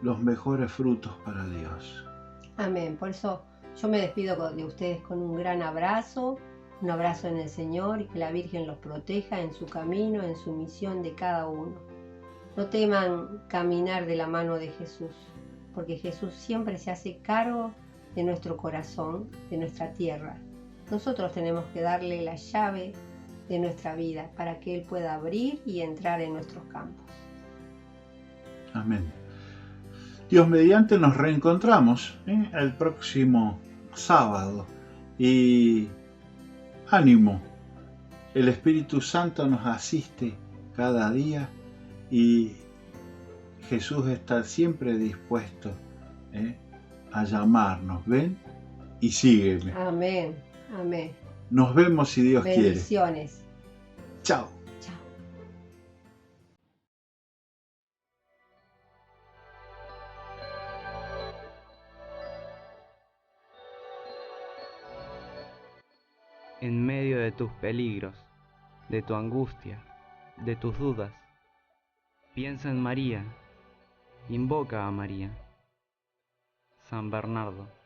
los mejores frutos para Dios. Amén. Por eso yo me despido de ustedes con un gran abrazo, un abrazo en el Señor, y que la Virgen los proteja en su camino, en su misión de cada uno. No teman caminar de la mano de Jesús, porque Jesús siempre se hace cargo de nuestro corazón, de nuestra tierra. Nosotros tenemos que darle la llave de nuestra vida para que Él pueda abrir y entrar en nuestros campos. Amén. Dios mediante nos reencontramos el próximo sábado y ánimo, el Espíritu Santo nos asiste cada día y Jesús está siempre dispuesto a llamarnos. Ven y sígueme. Amén, amén. Nos vemos si Dios quiere. Bendiciones. Chao. Chao. En medio de tus peligros, de tu angustia, de tus dudas. Piensa en María, invoca a María. San Bernardo.